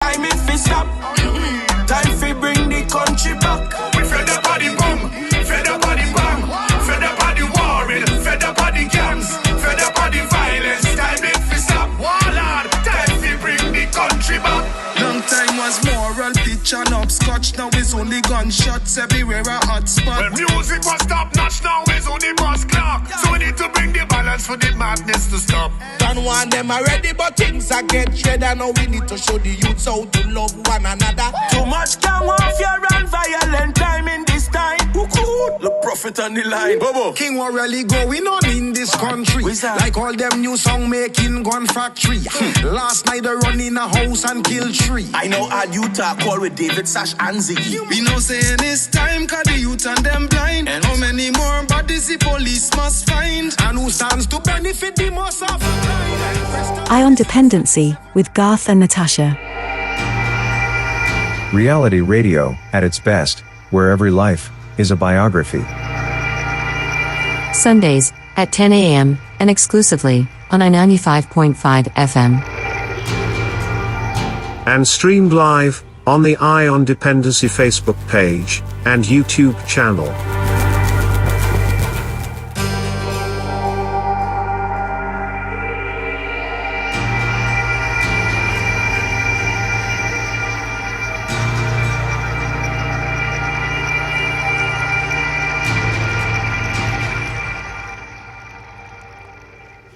Time if we stop. Time fi bring the country back. We fed up on the boom, fed up on the bang, fed up on the warring, fed up on the gangs, fed up on the violence. Time if we stop. Warlord, time fi bring the country back. Long time was moral pitch and upscotch. Now it's only gunshots everywhere a hot spot. When music was top notch, now it's only bus clock. So we need to bring the balance for the madness to stop. Don't want them already, but things are get shredder. Now we need to show the youths how to love one another. Too much gang warfare and violent time in this time. Who could? The prophet on the line. Bobo. King war really going on in this country. Like all them new song making gun factory. Last night they run in a house and kill three. I know how you talk call with David, Sash and Ziggy. We know saying it's time cause the youth and them blind. And how many more bodies the police must find? And who stands to benefit the most of Ion Dependency with Garth and Natasha. Reality radio at its best, where every life is a biography. Sundays at 10 a.m. and exclusively on I-95.5 FM. And streamed live on the Ion Dependency Facebook page and YouTube channel.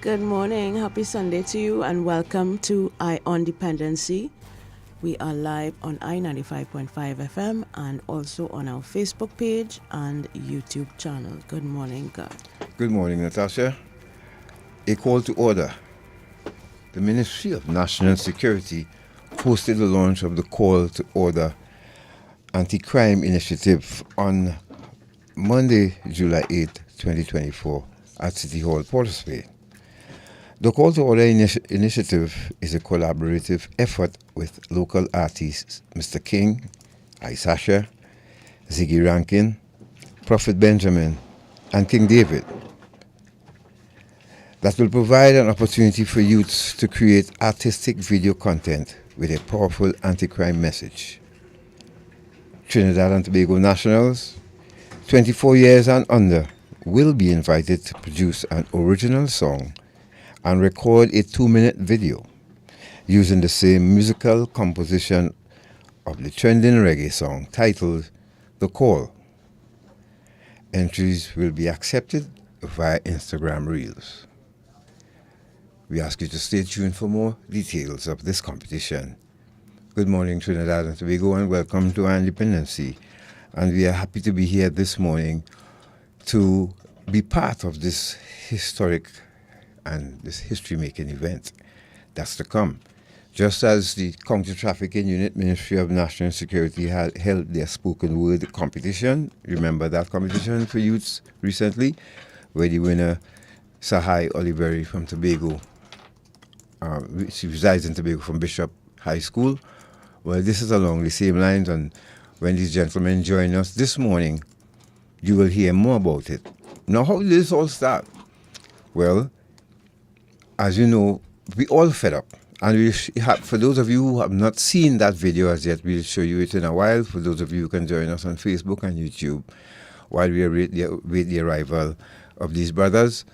Good morning, happy Sunday to you, and welcome to Ion Dependency. We are live on I-95.5 FM and also on our Facebook page and YouTube channel. Good morning, God. Good morning, Natasha. A call to order. The Ministry of National Security hosted the launch of the Call to Order Anti-Crime Initiative on Monday, July 8, 2024 at City Hall, Port of Spain. The Call to Order initiative is a collaborative effort with local artists Mr. King, Isasha, Ziggy Rankin, Prophet Benjamin, and King David that will provide an opportunity for youths to create artistic video content with a powerful anti-crime message. Trinidad and Tobago nationals, 24 years and under, will be invited to produce an original song and record a 2-minute video using the same musical composition of the trending reggae song titled The Call. Entries will be accepted via Instagram Reels. We ask you to stay tuned for more details of this competition. Good morning, Trinidad and Tobago, and welcome to our Dependency. And we are happy to be here this morning to be part of this historic and this history-making event that's to come. Just as the Counter-Trafficking Unit Ministry of National Security had held their spoken word competition, remember that competition for youths recently, where the winner, Sahai Oliveri from Tobago, she resides in Tobago from Bishop High School. Well, this is along the same lines, and when these gentlemen join us this morning, you will hear more about it. Now, how did this all start? Well, as you know, we all fed up. And for those of you who have not seen that video as yet, we'll show you it in a while. For those of you who can join us on Facebook and YouTube while we await the arrival of these brothers,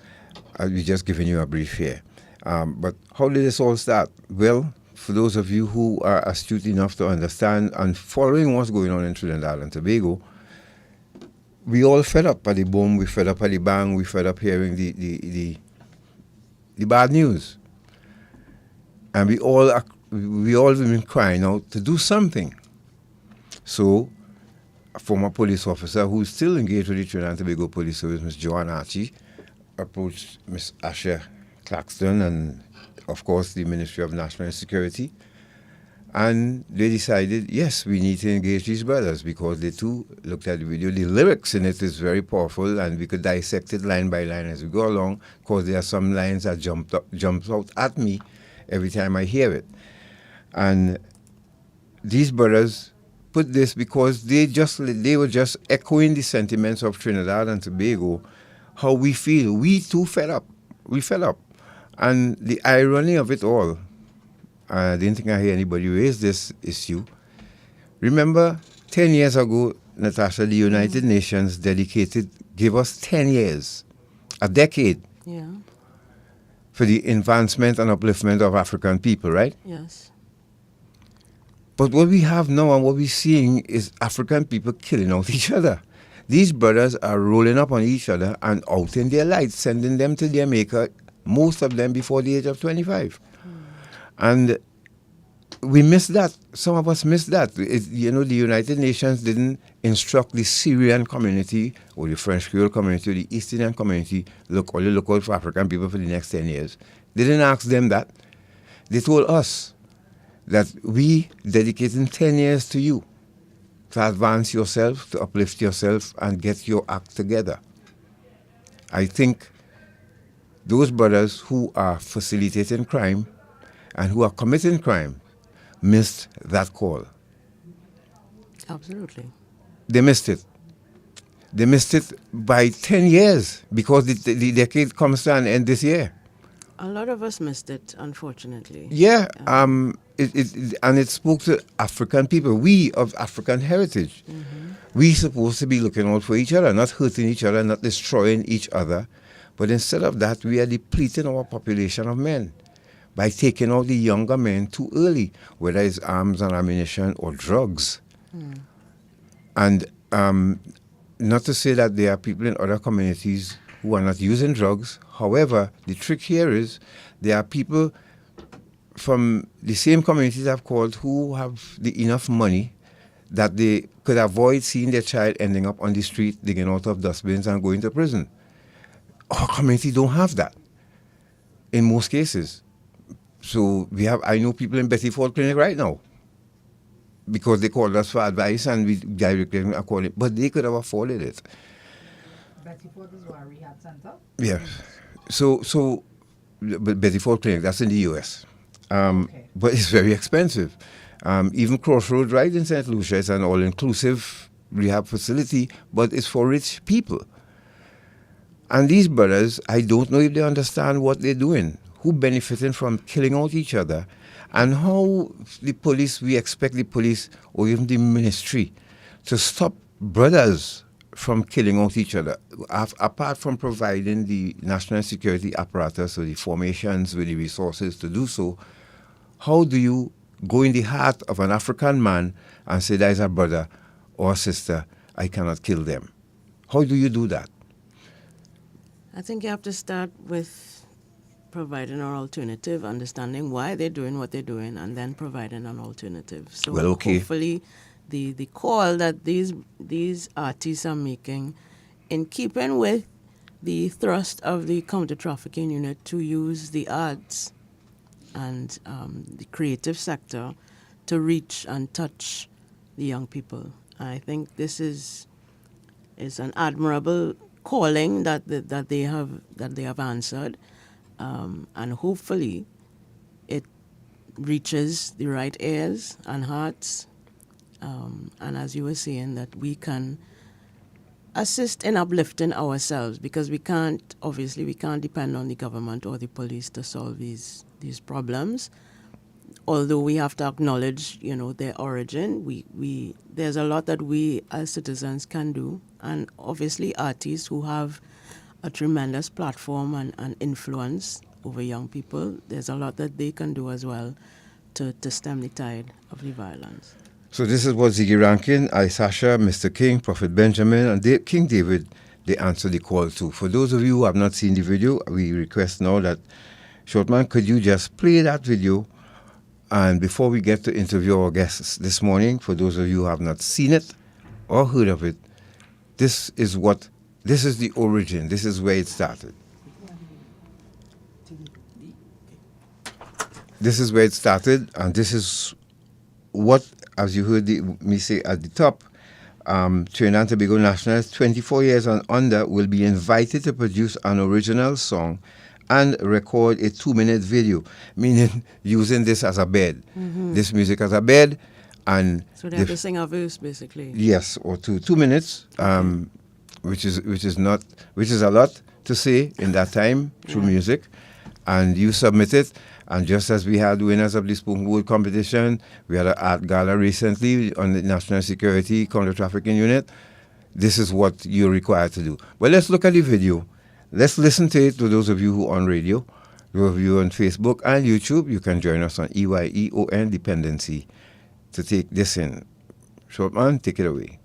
we're just giving you a brief here. But how did this all start? Well, for those of you who are astute enough to understand and following what's going on in Trinidad and Tobago, we all fed up at the boom, we fed up at the bang, we fed up hearing the bad news. And we all been crying out to do something. So, a former police officer who's still engaged with the Trinidad and Tobago Police Service, Ms. Joanne Archie, approached Ms. Asha Claxton and, of course, the Ministry of National Security. And they decided, yes, we need to engage these brothers because they too looked at the video. The lyrics in it is very powerful, and we could dissect it line by line as we go along, because there are some lines that jumps out at me every time I hear it. And these brothers put this because they were just echoing the sentiments of Trinidad and Tobago, how we feel. We too fed up. We fed up. And the irony of it all, I didn't think I hear anybody raise this issue. Remember, 10 years ago, Natasha, the United Nations gave us 10 years, a decade, for the advancement and upliftment of African people, right? Yes. But what we have now and what we're seeing is African people killing out each other. These brothers are rolling up on each other and out in their light, sending them to their maker, most of them before the age of 25. And we missed that. Some of us missed that. The United Nations didn't instruct the Syrian community or the French Creole community or the East Indian community, look out for African people for the next 10 years. They didn't ask them that. They told us that we dedicating 10 years to you to advance yourself, to uplift yourself, and get your act together. I think those brothers who are facilitating crime and who are committing crime missed that call. Absolutely. They missed it. They missed it by 10 years because the decade comes to an end this year. A lot of us missed it, unfortunately. Yeah, it spoke to African people, we of African heritage. We supposed to be looking out for each other, not hurting each other, not destroying each other. But instead of that, we are depleting our population of men by taking out the younger men too early, whether it's arms and ammunition or drugs. And not to say that there are people in other communities who are not using drugs. However, the trick here is there are people from the same communities I've called who have enough money that they could avoid seeing their child ending up on the street, digging out of dustbins and going to prison. Our community don't have that in most cases. So I know people in Betty Ford Clinic right now because they called us for advice and we directly called it, but they could have afforded it. Betty Ford is what, a rehab center? Yeah. So Betty Ford Clinic, that's in the U.S. Okay. But it's very expensive. Even Crossroads right in St. Lucia is an all-inclusive rehab facility, but it's for rich people. And these brothers, I don't know if they understand what they're doing, who benefiting from killing out each other, and how the police, we expect the police or even the ministry to stop brothers from killing out each other. Apart from providing the national security apparatus or the formations with the resources to do so, how do you go in the heart of an African man and say that is a brother or a sister, I cannot kill them? How do you do that? I think you have to start with providing an alternative, understanding why they're doing what they're doing, and then providing an alternative. So hopefully the call that these artists are making, in keeping with the thrust of the counter-trafficking unit to use the arts and the creative sector to reach and touch the young people. I think this is an admirable calling that they have answered, and hopefully it reaches the right ears and hearts, and as you were saying, that we can assist in uplifting ourselves, because we can't depend on the government or the police to solve these problems. Although we have to acknowledge, their origin, there's a lot that we as citizens can do, and obviously artists who have a tremendous platform and influence over young people, there's a lot that they can do as well to stem the tide of the violence. So this is what Ziggy Rankin, Isasha, Mr. King, Prophet Benjamin, and King David, they answered the call to. For those of you who have not seen the video, we request now that, Shortman, could you just play that video? And before we get to interview our guests this morning, for those of you who have not seen it or heard of it, this is the origin. This is where it started. This is where it started, and this is what, as you heard me say at the top, Trinidad and Tobago nationals 24 years and under will be invited to produce an original song and record a 2-minute video, meaning using this as a bed, this music as a bed, and so they have to sing a verse, basically. Yes, or 2 minutes, which is a lot to say in that time through music, and you submit it. And just as we had winners of the spoken word competition, we had an art gala recently on the National Security Counter-Trafficking Unit. This is what you're required to do. Well, let's look at the video. Let's listen to it to those of you who are on radio. Those of you on Facebook and YouTube, you can join us on EYEON Dependency to take this in. Short man, take it away.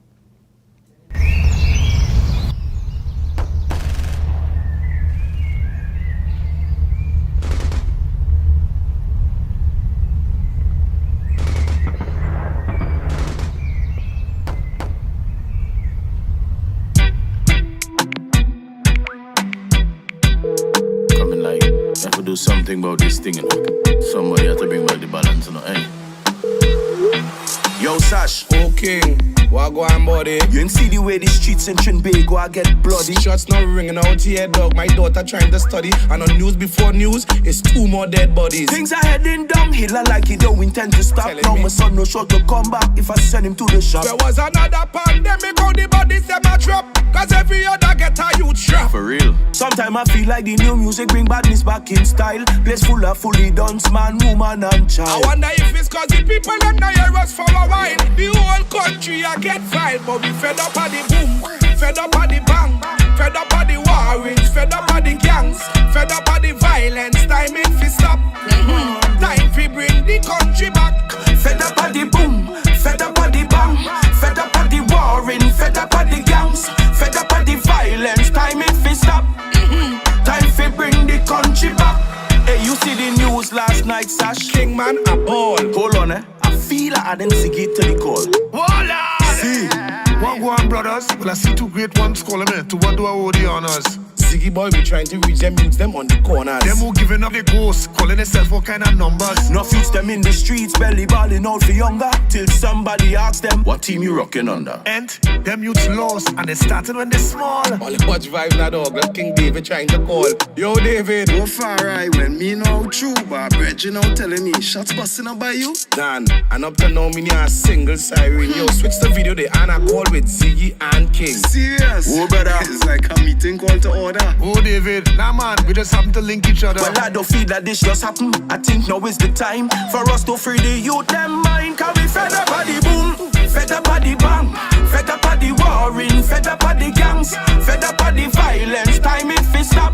Do something about this thing, you know. Somebody have to bring back the balance, you know. Hey. Yo, Sash. Okay, what go on, buddy? You ain't see the way the streets in Trinbago I get bloody. Shots not ringing out here, dog. My daughter trying to study, and on news before news, it's 2 more dead bodies. Things are heading downhill, I like it, don't intend to stop. Now my son no sure to come back if I send him to the shop. There was another pandemic, how the bodies them a drop. Cause every other get a youth shop. For real. Sometimes I feel like the new music bring badness back in style. Place full of fully dance, man, woman and child. I wonder if it's cause the people that now hear us for a while. The whole country I get filed, but we fed up at the boom, fed up at the bang, fed up at the warrants, fed up at the gangs, fed up at the violence. Time it fi stop. Time fi bring the country back. Fed up at the boom, fed up at the bang, fed up at the warrants, fed up at the gangs, fed up at the violence. Time it fi stop. Time fi bring the country back. Hey, you see the news last night, Sash? King man a ball. Hold on, I feel like I didn't Ziggy to the call. Voila! See, what go on, brothers? Well, I see 2 great ones calling me. To what do I owe the honors? Ziggy boy, we trying to reach them youths them on the corners. Them who giving up the ghost, calling themselves what kind of numbers. No youths them in the streets, belly balling out for younger. Till somebody asks them, what team you rocking under? And them youths lost, and they started when they small. Only watch vibes now, dog. That's King David trying to call. Yo, David. Go far right when me know true, but Brett, you know, telling me shots busting up by you. Dan, and up to now, me need a single siren. Yo, switch the video, the Anna call with Ziggy and King. Serious? Oh, brother. It's like a meeting call to order. Oh, David, nah man, we just happen to link each other. Well, I don't feel that this just happened. I think now is the time for us to free the youth, them mind. Cause we fed up at the boom, fed up at the bang, fed up at the warring, fed up at the gangs, fed up at the violence. Time it fi stop.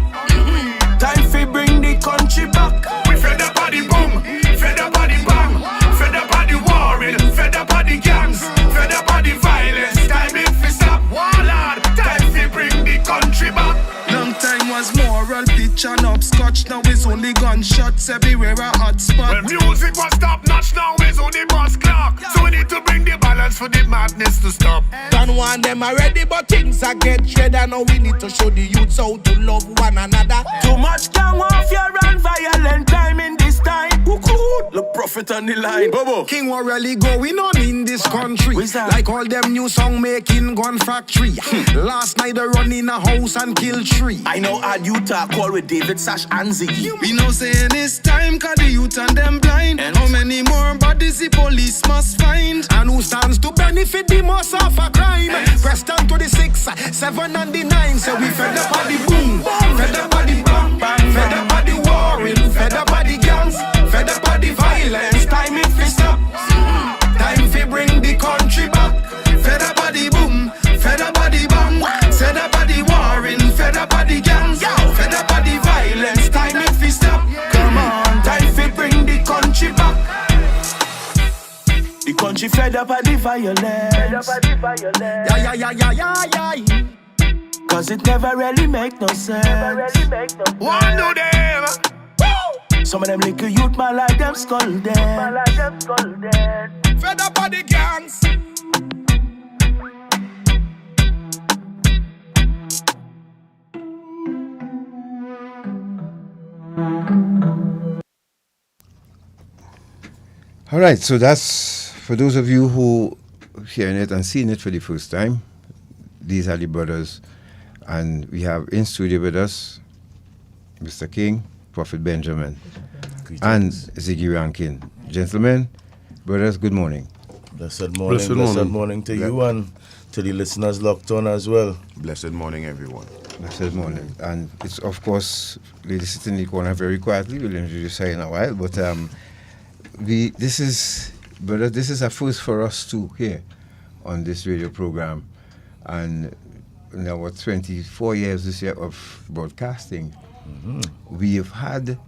Time fi bring the country back. We fed up at the boom, fed up at the bang, fed up at the warring, fed up at the gangs, fed up at the violence. Time it fi stop. Warlord, time fi bring the country back. Long time was moral pitch and upscotch. Now it's only gunshots everywhere a hot spot. When music was top notch, now it's only boss clock. So we need to bring the balance for the madness to stop. Don't want them already, but things are get shredder. Now we need to show the youths how to love one another. Too much gang warfare and violent time in this time. Who could? The prophet on the line. Bobo. King what really going on in this country? Like all them new song making gun factory. Last night they run in a house and kill 3. I know how you talk call with David, Sash and Ziggy. We know saying it's time cause the youth and them blind. And how many more bodies the police must find? And who stands to benefit the most of a crime? Press down to the 6, 7 and the 9. So we fed up at the boom, fed up at the bang, fed up at the warring, fed up at the gangs, fed up at the violence. Time it fi stop. Time fi bring the country back. Fed up at the boom, fed up at the bang, fed up at the warring, fed up at the gangs, fed up at the violence. Time it fi stop. Come on, time fi bring the country back. The country fed up at the violence. Fed up at the violence. Yeah. Cause it never really make no sense. One do them. Some of them little youth man like them skull dead. Fed up at the gangs. All right, so that's for those of you who hearing it and seeing it for the first time. These are the brothers, and we have in studio with us Mr. King, Prophet Benjamin, and Ziggy Rankin. Gentlemen, brothers, good morning. Blessed morning to you and to the listeners locked on as well. Blessed morning, everyone. Blessed morning. And it's, of course, lady sitting in the corner very quietly. We'll introduce her in a while. But this is a first for us too here on this radio program. And in our 24 years this year of broadcasting, we have had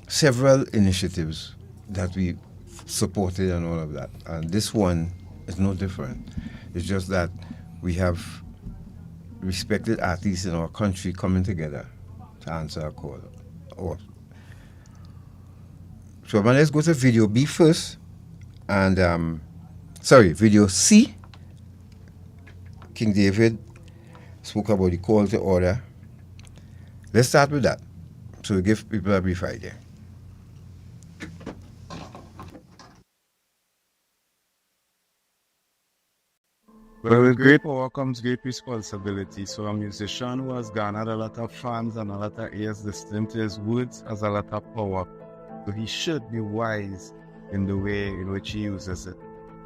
several initiatives that we supported and all of that. And this one is no different. It's just that we have respected artists in our country coming together to answer a call. So man, let's go to video B first. And video C. King David spoke about the call to order. Let's start with that. So give people a brief idea. Well, with great power comes great responsibility. So a musician who has garnered a lot of fans and a lot of ears listening to his words has a lot of power. So he should be wise in the way in which he uses it.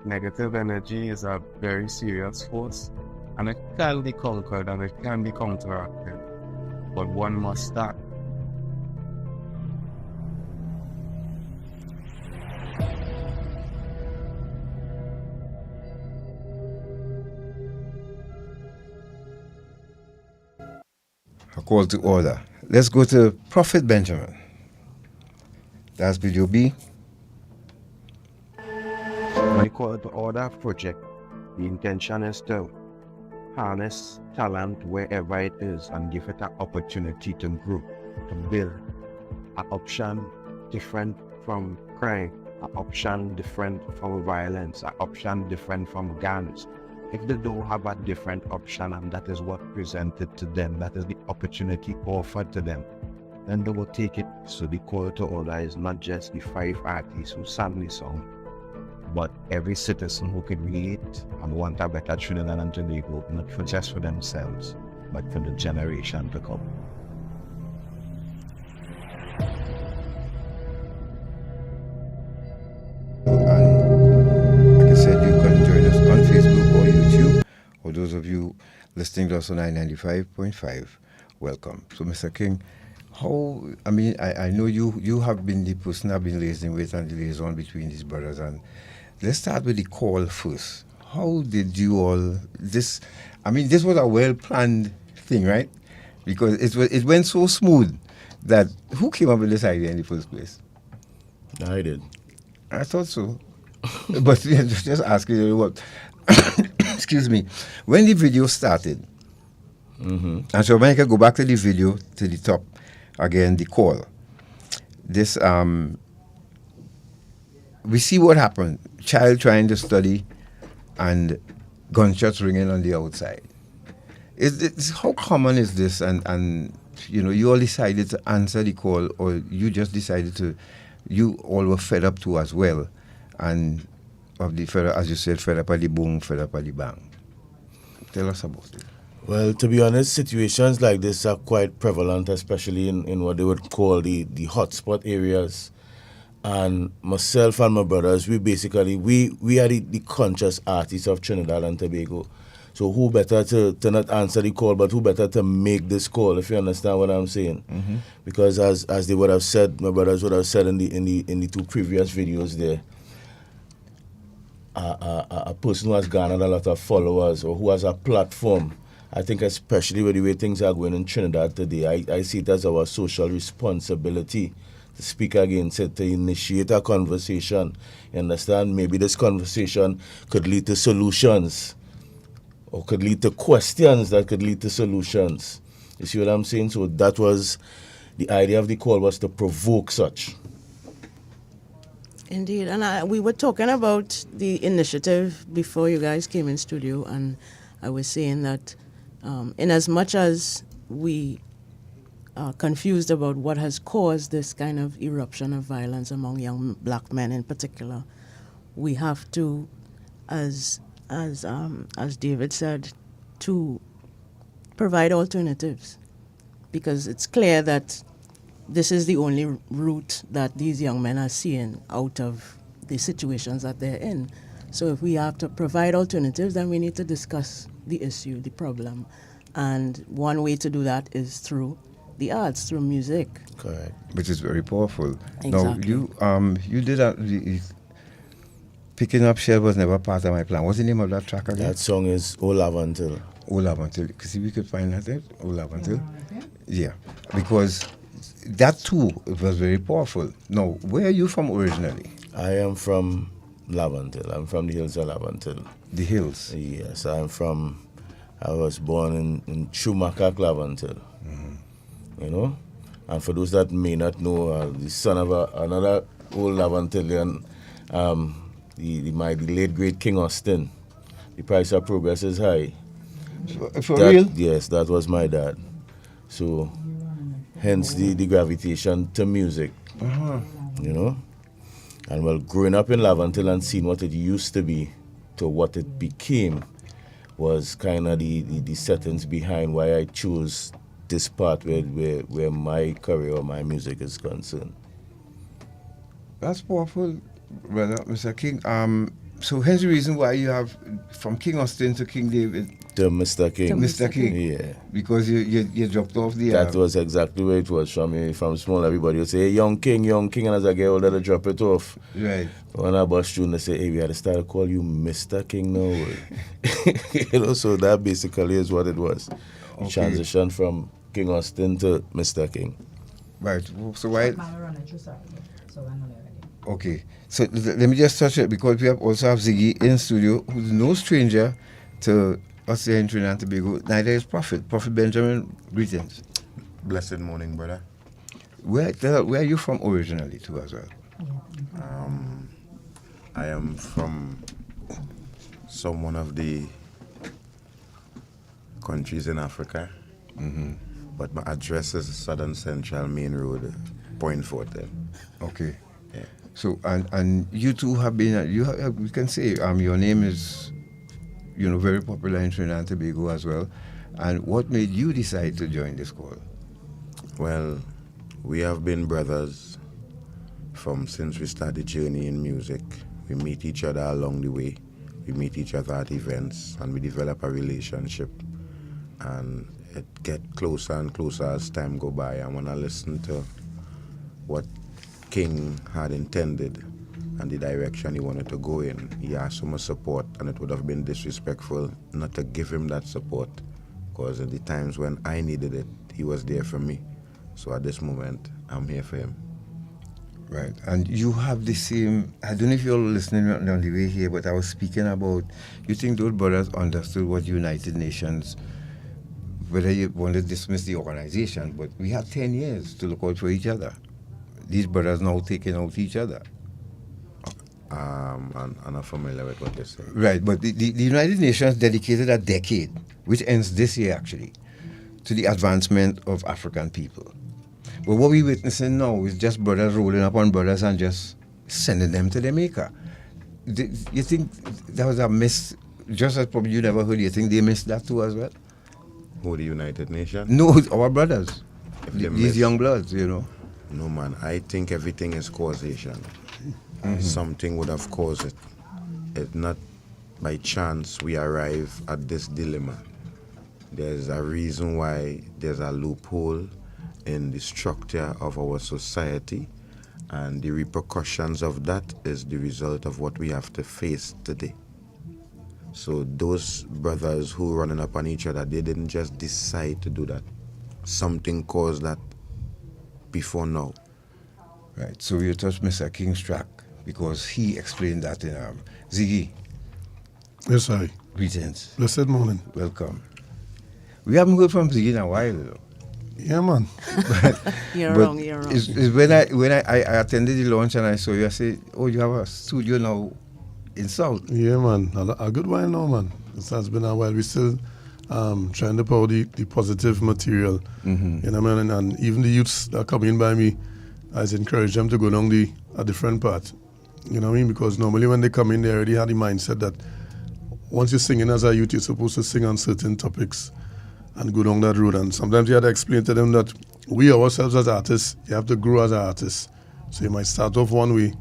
Negative energy is a very serious force, and it can be conquered and it can be counteracted. But one must start. A call to order. Let's go to Prophet Benjamin. That's video B. My call to order project, the intention is to harness talent wherever it is and give it an opportunity to grow, to build. An option different from crime, an option different from violence, an option different from guns. If they don't have a different option and that is what presented to them, that is the opportunity offered to them, then they will take it. So the call to order is not just the 5 artists who sang the song, but every citizen who can read and want a better Trinidad and Tobago, not for just for themselves, but for the generation to come. And like I said, you can join us on Facebook or YouTube. For those of you listening to us on 95.5, welcome. So, Mr. King, I know you have been the person that have been liaising with and the liaison between these brothers, and let's start with the call first. How did you all this was a well-planned thing, right? Because it went so smooth that who came up with this idea in the first place? I did. I thought so. But just asking you what excuse me. When the video started, and so when I can go back to the video to the top, again the call. This we see what happened. Child trying to study and gunshots ringing on the outside. How common is this? And you all decided to answer the call, or you just decided you all were fed up too as well, and of the fed up, as you said, fed up at the boom, fed up at the bang. Tell us about it. Well, to be honest, situations like this are quite prevalent, especially in what they would call the hotspot areas. And myself and my brothers, we are the conscious artists of Trinidad and Tobago. So who better to not answer the call, but who better to make this call, if you understand what I'm saying? Mm-hmm. Because as they would have said, my brothers would have said in the 2 previous videos there, a person who has garnered a lot of followers or who has a platform, I think especially with the way things are going in Trinidad today, I see it as our social responsibility to speak against it, to initiate a conversation. You understand? Maybe this conversation could lead to solutions, or could lead to questions that could lead to solutions. You see what I'm saying? So that was the idea of the call, was to provoke such. Indeed, and we were talking about the initiative before you guys came in studio, and I was saying that in as much as we are confused about what has caused this kind of eruption of violence among young black men in particular, we have to, as David said, to provide alternatives, because it's clear that this is the only route that these young men are seeing out of the situations that they're in. So if we have to provide alternatives, then we need to discuss the issue, the problem. And one way to do that is through the arts, through music. Correct. Which is very powerful. Exactly. Now, you did that. Picking Up Shell was never part of my plan. What's the name of that track again? That song is O Love Until. O Love Until. See if we could find that there. O Love Until. Yeah. Because that too, it was very powerful. Now, where are you from originally? I am from Laventille. I'm from the hills of Laventille. The hills? Yes, I was born in Schumacher, Laventille. You know? And for those that may not know, the son of another old Laventillian, the late great King Austin. The price of progress is high. For real? Yes, that was my dad. So, hence the gravitation to music. You know? And well, growing up in Laventille and seeing what it used to be to what it became was kind of the settings behind why I chose this part where my career or my music is concerned. That's powerful, brother, Mr. King. So hence the reason why you have from King Austin to King David. To Mr. King. Mr. King. Yeah. Because you dropped off the... That was exactly where it was from me. From small, everybody would say, hey, young king. And as I get older, they drop it off. Right. When I bust through, they say, hey, we had to start to call you Mr. King now. You know, so that basically is what it was. Okay. Transition from King Austin to Mr. King. Right. So why... Okay. So let me just touch it because we also have Ziggy in studio, who's no stranger to us here in Trinidad and Tobago. Neither is Prophet. Prophet Benjamin, greetings. Blessed morning, brother. Where are you from originally too as well? I am from one of the countries in Africa, but my address is Southern Central Main Road, Point Fortin. Okay. Yeah. So and you two have been we can say your name is very popular in Trinidad and Tobago as well. And what made you decide to join this call? Well, we have been brothers since we started the journey in music. We meet each other along the way. We meet each other at events and we develop a relationship. And it gets closer and closer as time go by. And when I listen to what King had intended and the direction he wanted to go in, he asked for my support, and it would have been disrespectful not to give him that support, because at the times when I needed it, he was there for me. So at this moment, I'm here for him. Right, and you have the same, I don't know if you're listening on the way here, but I was speaking about, you think those brothers understood what United Nations, whether you want to dismiss the organization, but we had 10 years to look out for each other. These brothers now taking out each other. I'm not familiar with what they say. Right, but the United Nations dedicated a decade, which ends this year actually, to the advancement of African people. But what we're witnessing now is just brothers rolling up on brothers and just sending them to the maker. You think that was a miss, just as probably you never heard, you think they missed that too as well? Who, the United Nations? No, our brothers. These young bloods, No, man, I think everything is causation. Something would have caused it. It's not by chance we arrive at this dilemma. There's a reason why there's a loophole in the structure of our society, and the repercussions of that is the result of what we have to face today. So those brothers who running up on each other, they didn't just decide to do that. Something caused that before now. Right, so you touched Mr. King's track because he explained that in Ziggy. Yes, I. Greetings. Blessed morning. Welcome. We haven't heard from Ziggy in a while, though. Yeah, man. You're wrong. It's when I attended the launch and I saw you, I said, oh, you have a studio now in South. Yeah, man. A good while now, man. It has been a while. We still trying to pour the positive material. You know what I mean? And even the youths that come in by me, I encourage them to go down a different path. You know what I mean? Because normally when they come in, they already have the mindset that once you're singing as a youth, you're supposed to sing on certain topics and go down that road. And sometimes you have to explain to them that we ourselves as artists, you have to grow as an artist. So you might start off one way,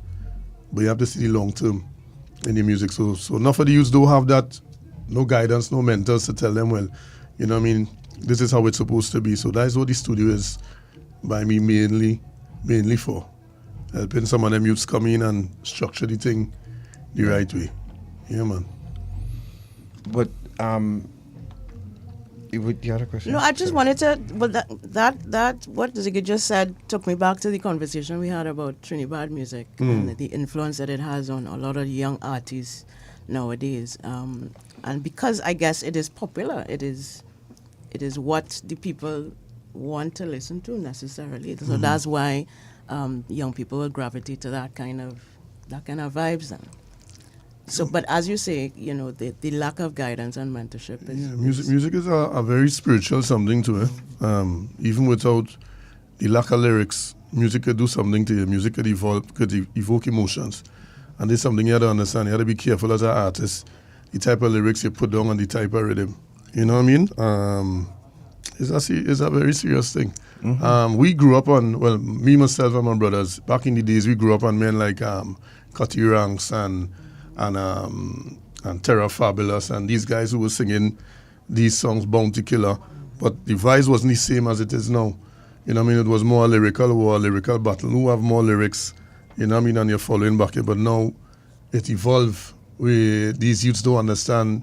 but you have to see the long term. in the music. So enough of the youths don't have that, no guidance, no mentors to tell them, well, you know what I mean, this is how it's supposed to be. So that's what the studio is by me mainly for. Helping some of them youths come in and structure the thing the right way. Yeah, man. But you had a question? No, I just wanted to. But that what Ziggy just said took me back to the conversation we had about Trinidad music and the influence that it has on a lot of young artists nowadays. And because I guess it is popular, it is what the people want to listen to necessarily. So that's why young people will gravitate to that kind of vibes then. So, but as you say, you know, the lack of guidance and mentorship is... Music is a very spiritual something to it. Even without the lack of lyrics, music could do something to you. Music could evoke emotions. And there's something you have to understand. You have to be careful as an artist, the type of lyrics you put down and the type of rhythm. You know what I mean? It's a very serious thing. We grew up on, well, me, myself, and my brothers, back in the days, we grew up on men like Cutty Ranks and Terra Fabulous and these guys who were singing these songs, Bounty Killer, but the vibes wasn't the same as it is now. You know what I mean? It was more a lyrical battle. Who have more lyrics, you know what I mean, and you're following back it. But now it evolved where these youths don't understand.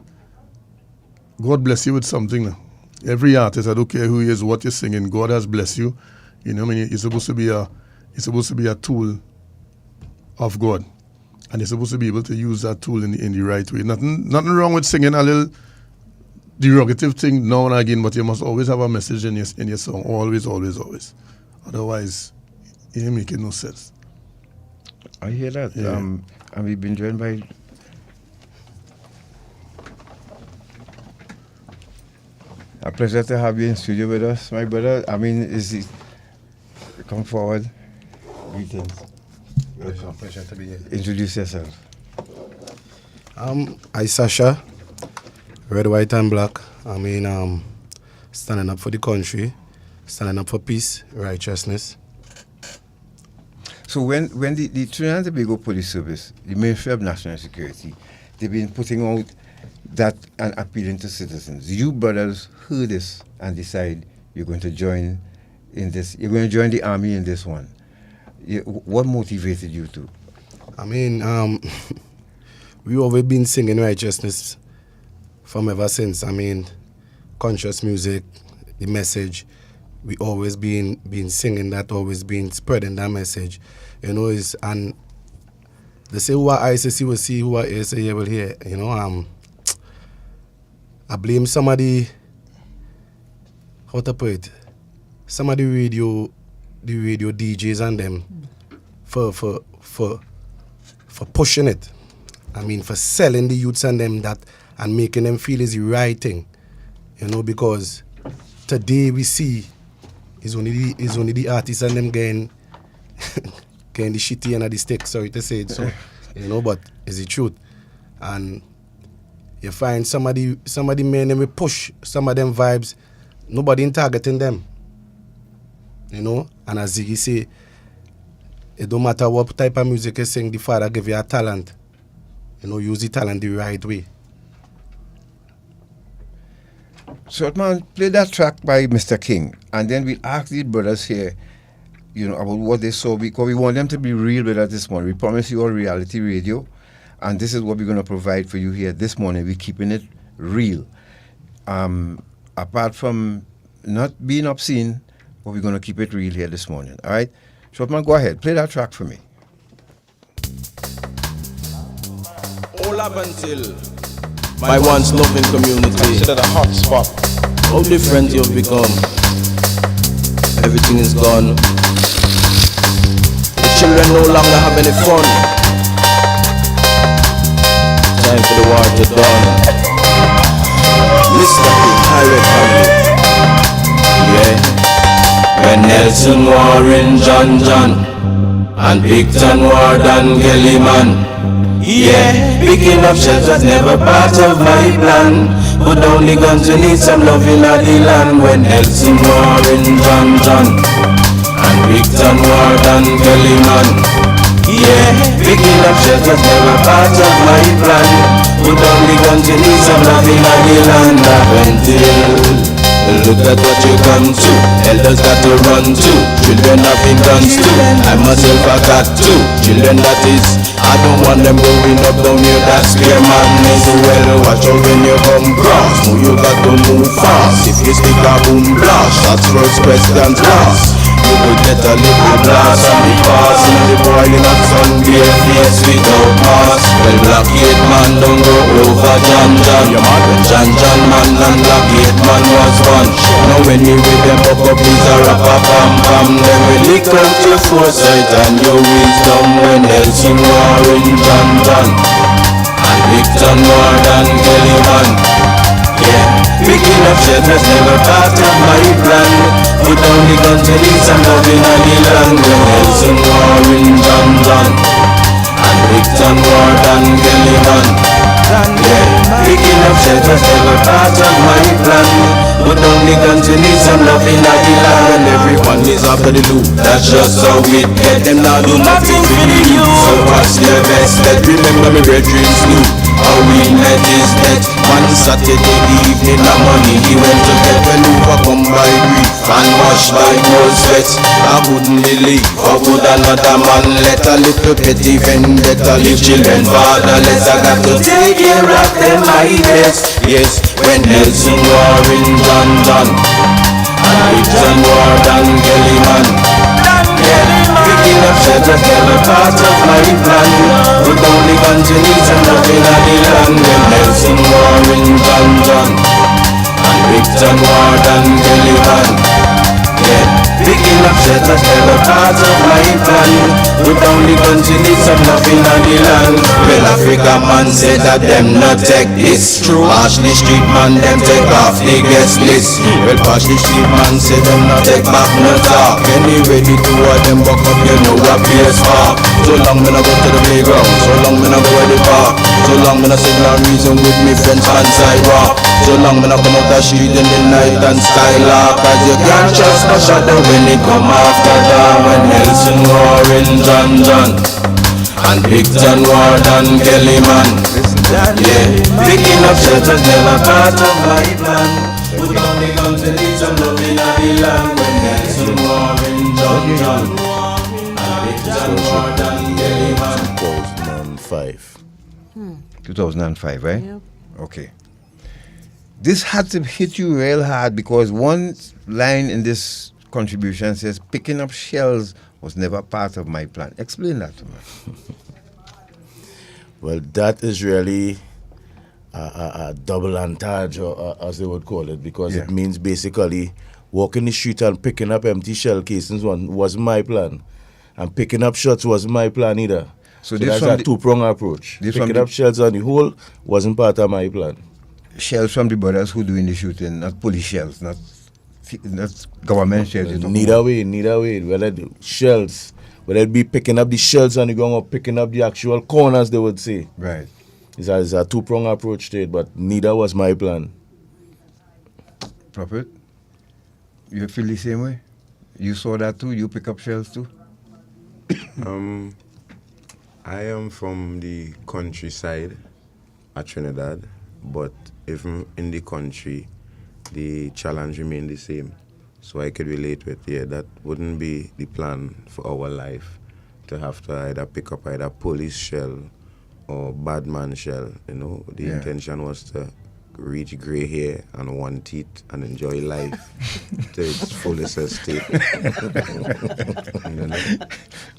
God bless you with something now. Every artist, I don't care who he is, what you're singing, God has blessed you. You know what I mean? It's supposed to be a tool of God. And you're supposed to be able to use that tool in the right way. Nothing wrong with singing a little derogative thing now and again, but you must always have a message in your song. Always, always, always. Otherwise, it ain't making no sense. I hear that. Yeah. And we've been joined by... A pleasure to have you in studio with us, my brother. I mean, come forward. Greetings. It's a pleasure to be here. Introduce yourself. Isasha, red, white, and black. I mean, standing up for the country, standing up for peace, righteousness. So when the Trinidad and Tobago Police Service, the Ministry of National Security, they've been putting out that and appealing to citizens. You brothers heard this and decide you're going to join in this. You're going to join the army in this one. What motivated you to? I mean, we always been singing righteousness from ever since. I mean, conscious music, the message. We always been singing that, always been spreading that message. You know, and they say who are eyes to see will see, who are ears to hear will hear. You know, I blame somebody, how to put it, some of the radio DJs and them for pushing it. I mean, for selling the youths and them that and making them feel is the right thing. You know, because today we see it's only the artists and them getting the shitty end of the stick, sorry to say it so. You know, but it's the truth. And you find somebody men and we push some of them vibes, nobody in targeting them. You know, and as Ziggy say, it don't matter what type of music you sing, the Father give you a talent. You know, use the talent the right way. So, man, play that track by Mr. King, and then we'll ask the brothers here, you know, about what they saw, because we want them to be real with us this morning. We promise you all reality radio, and this is what we're going to provide for you here this morning. We're keeping it real. Apart from not being obscene, but we're going to keep it real here this morning, all right? Shortman, go ahead. Play that track for me. All up until my once loving community, considered a hot spot. How different you've become. Everything is gone. The children no longer have any fun. Time for the war to dawn. Mr. King, Pirate Family. Yeah. When Nelson war in John and Picton war Dan Kellyman. Yeah, picking up shells was never part of my plan. Put down the guns, we need some loving at the land. When Nelson war in John and Picton war Dan Kellyman. Yeah, picking up shells was never part of my plan. Put down the gun to need some loving on the land up until. Look at what you come to, elders got to run to, children have been guns too, I myself I got to, children that is, I don't want them growing up down here, that's clear madness. Well, watch out when you come cross, move you got to move fast, if you stick a boom blast, shots first, questions last. You could get a little blast on the pass, and the boy in a sun bare face without mask. Well, blockade man don't go over John. When John man and blockade man was one. Now when you with them up is a rap-a-pam-pam. Then we lick out your foresight and your wisdom when Nelson war in John. And Victor more than Kelly man. Yeah, picking up shells was never part of my plan. Put down the gun to need some loving on the land. When Nelson war in John. And Victor more than Kelly man. Yeah, picking up shells was never part of my plan. Put down the gun to need some loving on the land. When everyone is after the loot, that's just how it get. Them now do nothing for the youth. So watch their best bet. Remember me red dreams new. How we met is dead. One Saturday evening, the money he went to get. When overcome by grief and washed by cold sweat, I couldn't believe how would another man let a little petty vendetta leave children fatherless. I got to take care of them, I guess. Yes, when Nelson war in John, and Victor war than Kelly man. Picking up shells was never part of my plan. Put down the gun to need some loving on the land. When Nelson war in John, and Victor war than Kelly man. Yeah, picking up shells was never part of my plan. Put down the gun to need some loving on the land. Well, Africa man said that them not take this. True, Ashley Street man them take off the guest list. Well, Ashley Street man said them not take back no talk. Anyway, the two of them buck up, you know what place for. So long me no go to the playground, so long me no go to the park. So long me no sit down reason with me friends on sidewalk. So long me no come out the street in the night and skylark. Cause you can't trust no shadow when it come after dark. When Nelson war in John, and Victor war than Kelly man. Yeah, picking up shells was never part of my plan. Put down the guns and need some loving on the land. When Nelson war in John, and Victor war than Kelly man. 2005. 2005, right? Yep. Okay. This had to hit you real hard because one line in this contribution says, picking up shells was never part of my plan. Explain that to me. Well, that is really a double entendre, or as they would call it, because it means basically walking the street and picking up empty shell casings was my plan. And picking up shots wasn't my plan either. So that's a two-pronged approach. Picking up shells on the whole wasn't part of my plan. Shells from the brothers who doing the shooting, not police shells, not government shells. Neither way. Whether the shells, whether it be picking up the shells on the ground or picking up the actual corners, they would say. Right. It's a two-pronged approach to it, but neither was my plan. Prophet, you feel the same way? You saw that too? You pick up shells too? I am from the countryside at Trinidad, but even in the country, the challenge remained the same. So I could relate with, that wouldn't be the plan for our life, to have to either pick up either police shell or bad man shell. The intention was to reach gray hair and one teeth and enjoy life to its fullest extent.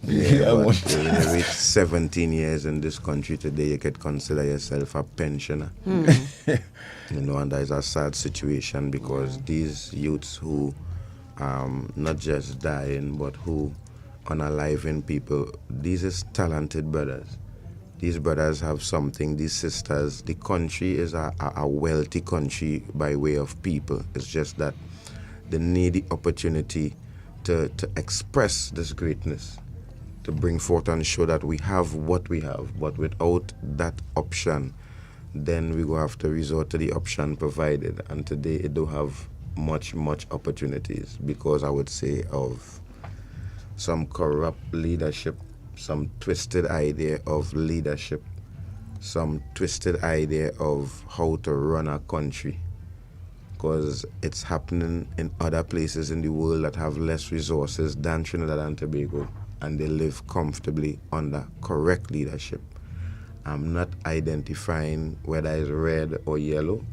When you reach 17 years in this country today, you could consider yourself a pensioner. And that is a sad situation because these youths who not just dying but who unaliving people, these is talented brothers. These brothers have something, these sisters. The country is a wealthy country by way of people. It's just that they need the opportunity to express this greatness, to bring forth and show that we have what we have. But without that option, then we will have to resort to the option provided. And today it do have much opportunities because I would say of some corrupt leadership, some twisted idea of leadership, some twisted idea of how to run a country, because it's happening in other places in the world that have less resources than Trinidad and Tobago, and they live comfortably under correct leadership. I'm not identifying whether it's red or yellow,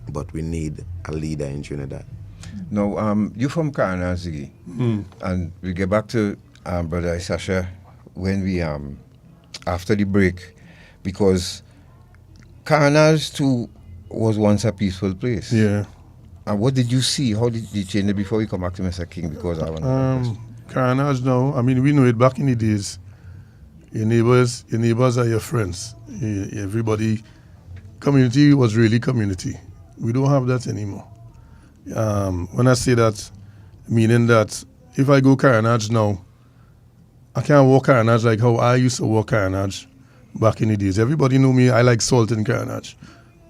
but we need a leader in Trinidad. Now, you from Carnage, Ziggy, and we get back to Brother Isasha when we after the break, because Carnage too was once a peaceful place. Yeah. And what did you see? How did you change it before we come back to Mr. King? Because I want to Carnage now, I mean, we know it back in the days. Your neighbors are your friends. Everybody, community was really community. We don't have that anymore. When I say that, meaning that if I go Carnage now, I can't walk Carnage like how I used to walk Carnage back in the days. Everybody know me, I like salt in Carnage.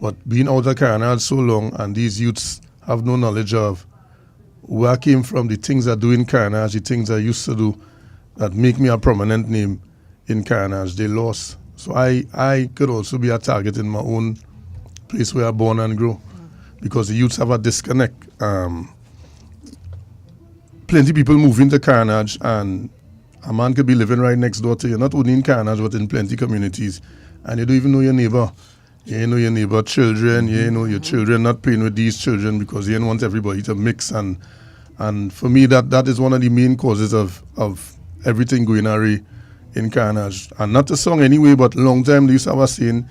But being out of Carnage so long, and these youths have no knowledge of where I came from, the things I do in Carnage, the things I used to do that make me a prominent name in Carnage, they lost. So I could also be a target in my own place where I born and grow, because the youths have a disconnect. Plenty people move into Carnage, and a man could be living right next door to you, not only in Carnage, but in plenty communities, and you don't even know your neighbor. You know your neighbor children, you know your children not playing with these children because you don't want everybody to mix. And for me, that is one of the main causes of everything going awry in Carnage. And not the song anyway, but long time they used to have a saying,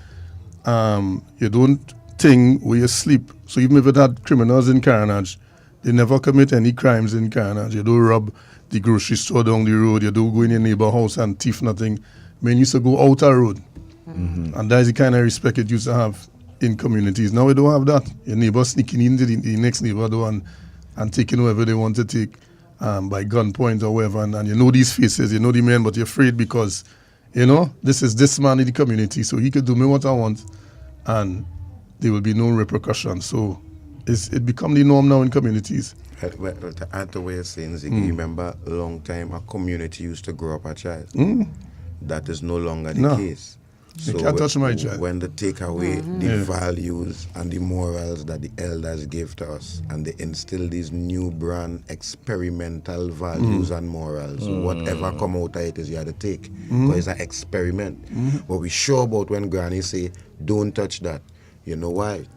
you don't think where you sleep. So even if it had criminals in Carnage, they never commit any crimes in Carnage. You don't rob the grocery store down the road, you don't go in your neighbor house and thief nothing. Men used to go out a road. And that is the kind of respect it used to have in communities. Now we don't have that. Your neighbor sneaking into the next neighbor door and taking whatever they want to take by gunpoint or whatever. And you know these faces, you know the men, but you're afraid because, you know, this is this man in the community, so he could do me what I want and there will be no repercussions. So it become the norm now in communities. To add to what you're saying, Ziggy, remember a long time a community used to grow up a child. That is no longer the case. You can't touch my child. When they take away the values and the morals that the elders gave to us, and they instill these new brand experimental values and morals, whatever come out of it is you have to take, because it's an experiment. But we sure about when Granny say, don't touch that. You know why?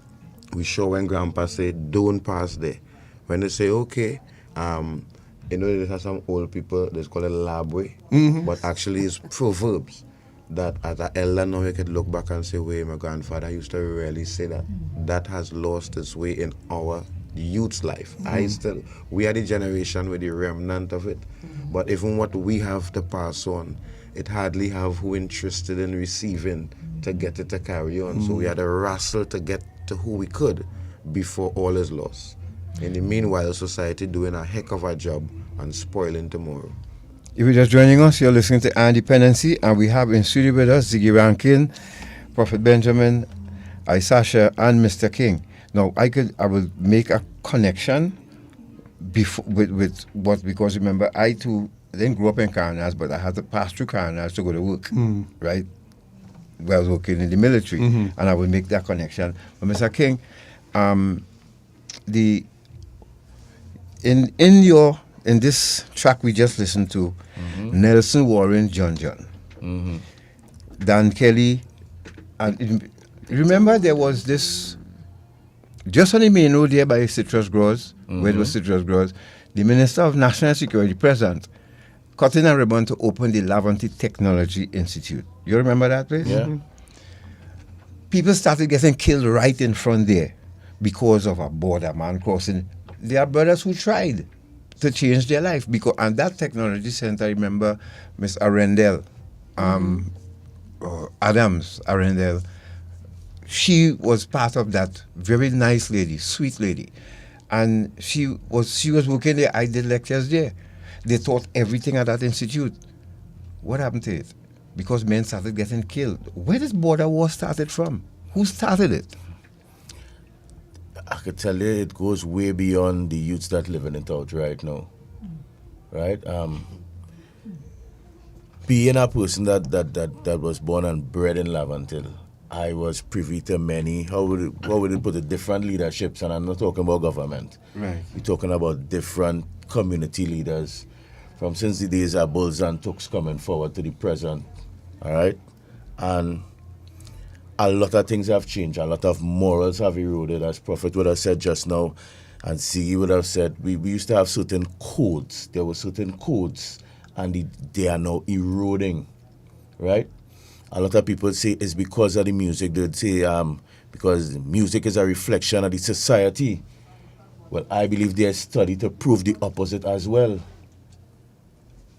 We sure when Grandpa say, don't pass there. When they say, okay, you know, there's some old people, they call it labwe, but actually it's proverbs. That as an elder now you could look back and say, wait, my grandfather used to really say that. That has lost its way in our youth's life. We are the generation with the remnant of it. But even what we have to pass on, it hardly have who interested in receiving to get it to carry on. So we had to wrestle to get to who we could before all is lost. In the meanwhile, society doing a heck of a job on spoiling tomorrow. If you're just joining us, you're listening to Dependency, and we have in studio with us Ziggy Rankin, Prophet Benjamin, Isasha, and Mr. King. Now, I will make a connection with what, because remember, I too didn't grow up in Carnage, but I had to pass through Carnage to go to work, right? Where I was working in the military, and I will make that connection. But Mr. King, in this track we just listened to, Nelson Warren, John, Dan Kelly, and remember there was this, just on the main road there by Citrus Growers, where it was Citrus Growers, the Minister of National Security, President, cutting a ribbon to open the Lavanti Technology Institute. You remember that place? Yeah. People started getting killed right in front there because of a border man crossing. There are brothers who tried to change their life, and that technology center, I remember Miss Arendelle, Adams Arendelle, she was part of that. Very nice lady, sweet lady, and she was working there. I did lectures there. They taught everything at that institute. What happened to it? Because men started getting killed. Where does border war started from? Who started it? I could tell you it goes way beyond the youths that living it out right now. Right? being a person that was born and bred in Laventille, I was privy to many, how would it put it, different leaderships, and I'm not talking about government. Right. We're talking about different community leaders, from since the days of Bulls and Tooks coming forward to the present, all right? And a lot of things have changed, a lot of morals have eroded, as Prophet would have said just now, and Ziggy would have said, we used to have certain codes. There were certain codes, and they are now eroding, right? A lot of people say it's because of the music. They'd say because music is a reflection of the society. Well, I believe there's study to prove the opposite as well.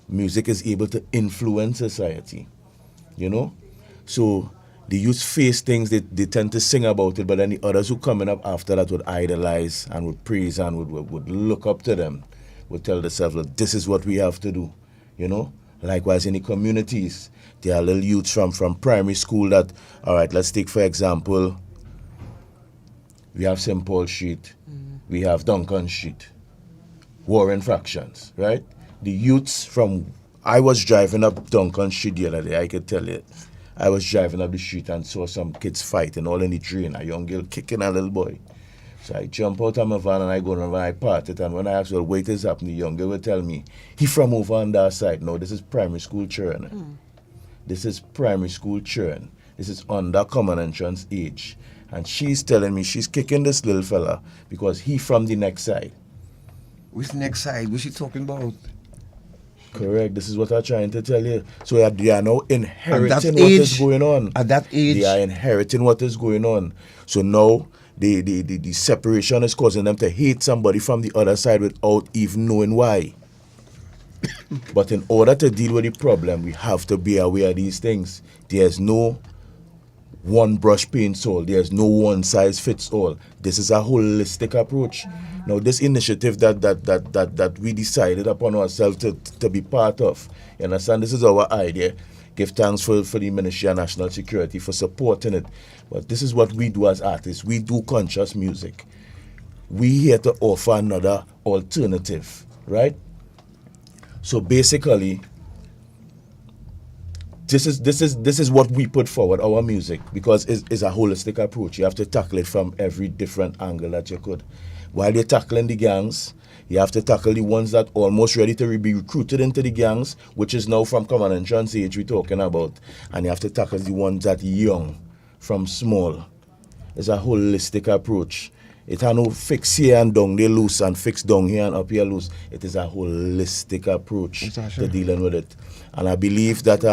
Music is able to influence society, you know? So the youth face things, they tend to sing about it, but then the others who coming up after that would idolize and would praise and would look up to them, would tell themselves, look, this is what we have to do, you know? Likewise in the communities, there are little youths from primary school that, all right, let's take for example, we have St. Paul Street, we have Duncan Street, Warren Fractions, right? The youths I was driving up Duncan Street the other day, I could tell you. I was driving up the street and saw some kids fighting all in the drain, a young girl kicking a little boy. So I jump out of my van and I go around and I part it, and when I ask, well, what is happening, the young girl will tell me, he from over on that side. No, this is primary school children. This is primary school children. This is under common entrance age. And she's telling me she's kicking this little fella because he from the next side. Which next side? What's she talking about? Correct. This is what I'm trying to tell you. So they are now inheriting what is going on. At that age? They are inheriting what is going on. So now the separation is causing them to hate somebody from the other side without even knowing why. But in order to deal with the problem, we have to be aware of these things. There's no one brush paints all. There's no one size fits all. This is a holistic approach. Now, this initiative that we decided upon ourselves to be part of, you understand, this is our idea. Give thanks for the Ministry of National Security for supporting it. But this is what we do as artists. We do conscious music. We here to offer another alternative, right? So basically, this is what we put forward, our music, because it's a holistic approach. You have to tackle it from every different angle that you could. While you're tackling the gangs, you have to tackle the ones that almost ready to be recruited into the gangs, which is now from common entrance age we're talking about. And you have to tackle the ones that young, from small. It's a holistic approach. It has no fix here and down there loose and fix down here and up here loose. It is a holistic approach to dealing with it. And I believe that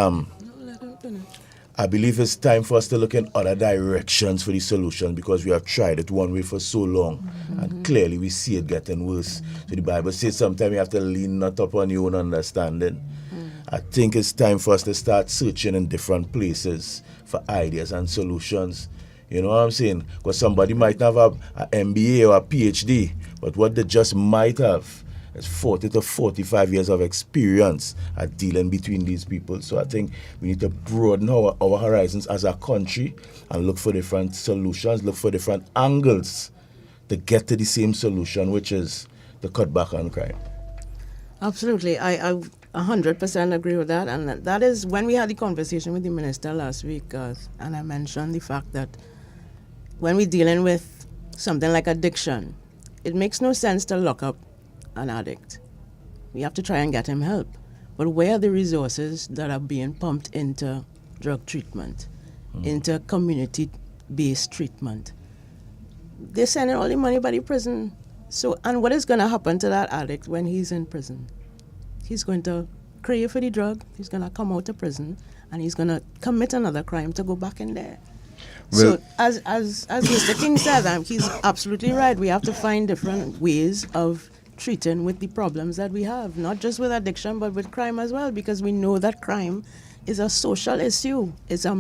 it's time for us to look in other directions for the solution, because we have tried it one way for so long, and clearly we see it getting worse. So the Bible says sometimes you have to lean not upon your own understanding. I think it's time for us to start searching in different places for ideas and solutions. You know what I'm saying? Because somebody might have an MBA or a PhD, but what they just might have is 40 to 45 years of experience at dealing between these people. So I think we need to broaden our horizons as a country and look for different solutions, look for different angles to get to the same solution, which is to cut back on crime. Absolutely. I 100% agree with that. And that is when we had the conversation with the minister last week, and I mentioned the fact that when we're dealing with something like addiction, it makes no sense to lock up an addict. We have to try and get him help. But where are the resources that are being pumped into drug treatment, into community-based treatment? They're sending all the money by the prison. So, and what is going to happen to that addict when he's in prison? He's going to crave for the drug, he's going to come out of prison, and he's going to commit another crime to go back in there. Well, so as Mr. King said, he's absolutely right. We have to find different ways of treating with the problems that we have, not just with addiction, but with crime as well, because we know that crime is a social issue. It's a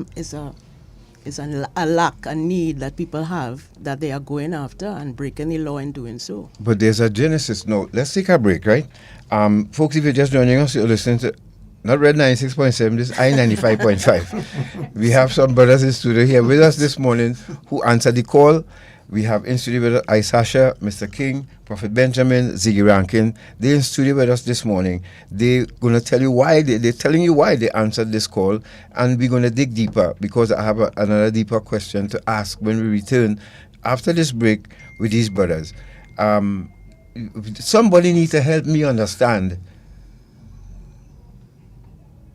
lack, a need that people have that they are going after and breaking the law in doing so. But there's a genesis. No, let's take a break, right? Folks, if you're just joining us, you're listening to not Red 96.7, this is I95.5. We have some brothers in studio here with us this morning who answered the call. We have in studio with us Isasha, Mr. King, Prophet Benjamin, Ziggy Rankin. They're in studio with us this morning. They're going to tell you why, they're telling you why they answered this call, and we're going to dig deeper because I have another deeper question to ask when we return after this break with these brothers. Somebody needs to help me understand.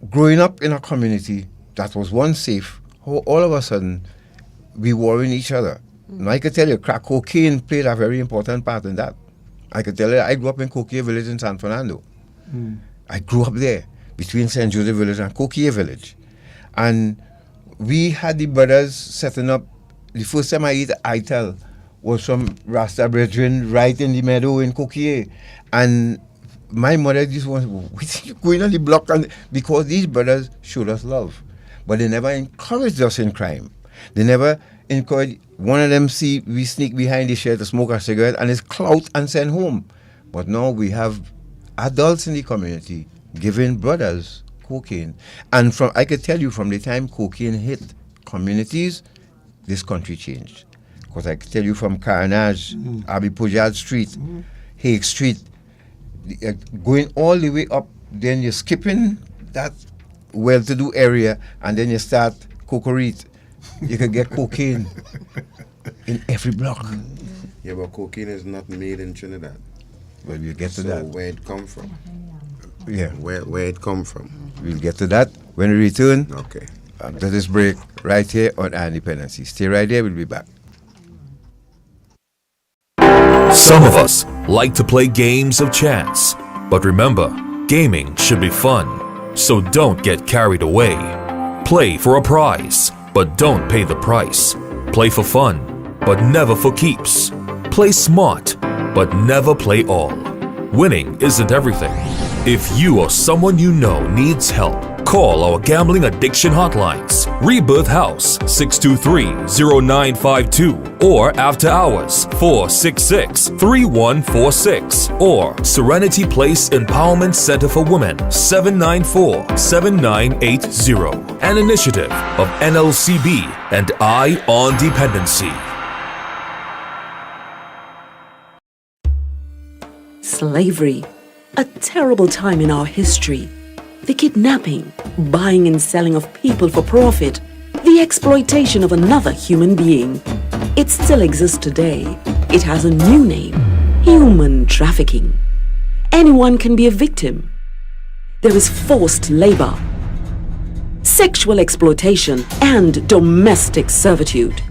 Growing up in a community that was once safe, how all of a sudden we warring each other. Now I can tell you, crack cocaine played a very important part in that. I can tell you, I grew up in Coquille Village in San Fernando. I grew up there, between St. Joseph Village and Coquille Village. And we had the brothers setting up, the first time I ate ital was from Rasta Brethren right in the meadow in Coquille. And my mother just was going on the block, and because these brothers showed us love. But they never encouraged us in crime. They never encouraged, one of them see we sneak behind the shed to smoke a cigarette and it's clout and send home. But now we have adults in the community giving brothers cocaine. And from I could tell you from the time cocaine hit communities, this country changed. Because I could tell you from Carnage, Abi Pujad Street, Hague Street, going all the way up, then you're skipping that well-to-do area, and then you start Cocorite. You can get cocaine in every block. Yeah, but cocaine is not made in Trinidad. Well, we'll get to so that. Where it come from? Yeah. Where it come from? We'll get to that when we return. Okay. After this break, right here on Our Dependency. Stay right there, we'll be back. Some of us like to play games of chance, but remember, gaming should be fun. So don't get carried away. Play for a prize, but don't pay the price. Play for fun, but never for keeps. Play smart, but never play all. Winning isn't everything. If you or someone you know needs help, call our gambling addiction hotlines. Rebirth House 623-0952 or After Hours 466-3146 or Serenity Place Empowerment Center for Women 794-7980. An initiative of NLCB and Eye on Dependency. Slavery, a terrible time in our history. The kidnapping, buying and selling of people for profit, the exploitation of another human being. It still exists today. It has a new name: human trafficking. Anyone can be a victim. There is forced labor, sexual exploitation, and domestic servitude.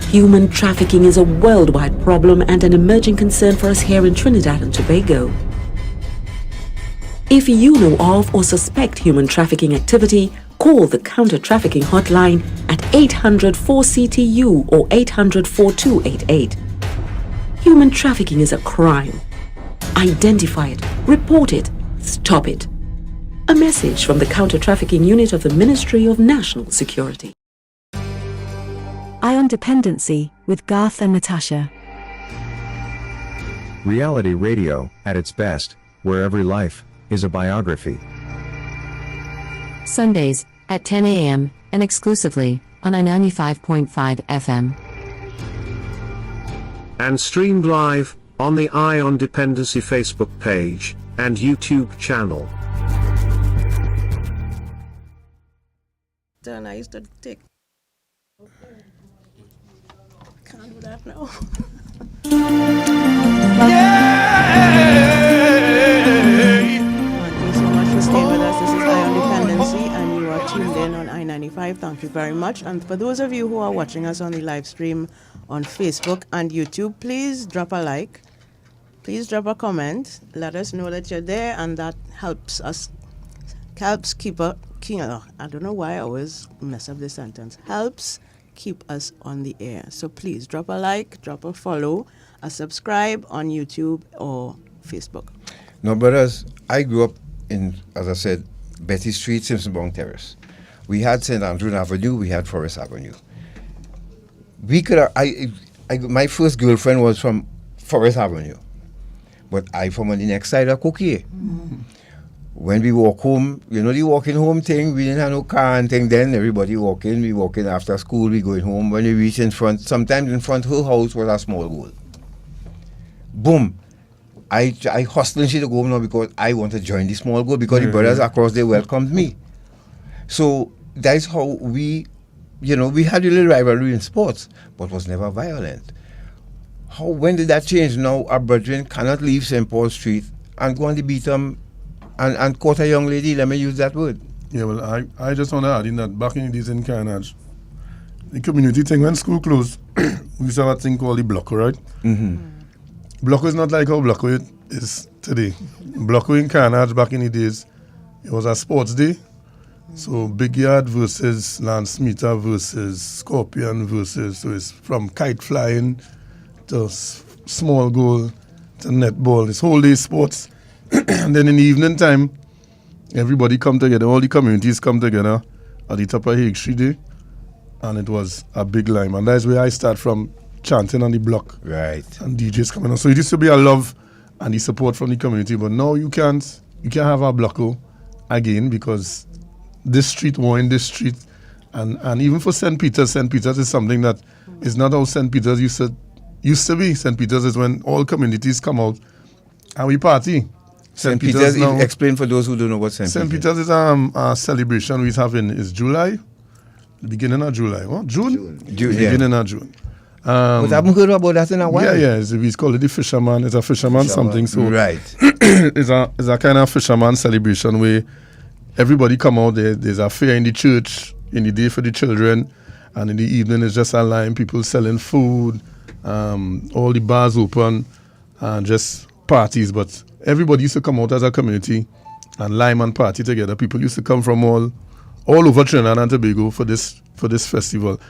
Human trafficking is a worldwide problem and an emerging concern for us here in Trinidad and Tobago. If you know of or suspect human trafficking activity, call the counter-trafficking hotline at 800-4CTU or 800-4288. Human trafficking is a crime. Identify it, report it, stop it. A message from the counter-trafficking unit of the Ministry of National Security. Ion Dependency with Garth and Natasha. Reality radio at its best, where every life is a biography. Sundays at 10 a.m. and exclusively on 95.5 FM. And streamed live on the Eye on Dependency Facebook page and YouTube channel. Then I used to take. Can't do that now. Thank you so much for staying with us. This is Eye on Dependency, and you are tuned in on I-95. Thank you very much. And for those of you who are watching us on the live stream on Facebook and YouTube, please drop a like. Please drop a comment. Let us know that you're there, and that helps us. Helps keep up. I don't know why I always mess up this sentence. Helps keep us on the air. So please drop a like, drop a follow, a subscribe on YouTube or Facebook. No, brothers, I grew up in, as I said, Betty Street, Simpsonbong Terrace. We had St. Andrew Avenue, we had Forest Avenue. We could have, my first girlfriend was from Forest Avenue, but I from on the next side of Coquille. when we walk home, you know the walking home thing, we didn't have no car and thing then. Everybody walking, we walking after school, we going home. When we reach in front, sometimes in front her house was a small goal. Boom. I hustling she to go home now because I want to join the small goal because the brothers across there welcomed me. So that's how we, you know, we had a little rivalry in sports, but was never violent. When did that change? Now our brethren cannot leave St. Paul Street and go on the beat and caught a young lady, let me use that word. Yeah, well, I just want to add in that back in the days in Carnage, the community thing, when school closed, we used to have a thing called the Blocko, right? Blocko is not like how Blocko is today. Blocko in Carnage back in the days, it was a sports day. So Big Yard versus Lance Meter versus Scorpion versus, so it's from kite flying to small goal to netball. It's whole day sports. And then in the evening time, everybody come together, all the communities come together at the top of Hague Street Day, and it was a big line. And that's where I start from, chanting on the block. Right. And DJs coming on. So it used to be a love and the support from the community, but now you can't have a Blocko again because this street war in this street, and even for St. Peter's is something that is not how St. Peter's used to be. St. Peter's is when all communities come out and we party. St. Peter's now, explain for those who don't know what St. Peter's is. St. Peter's is a celebration we have in July, the beginning of July. What? June? Beginning of June. But I haven't heard about that in a while. Yeah. We call it the fisherman. It's a fisherman something. So right. it's a kind of fisherman celebration where everybody come out there. There's a fair in the church in the day for the children, and in the evening it's just a line, people selling food, all the bars open, and just parties. But everybody used to come out as a community and lime and party together. People used to come from all over Trinidad and Tobago for this festival.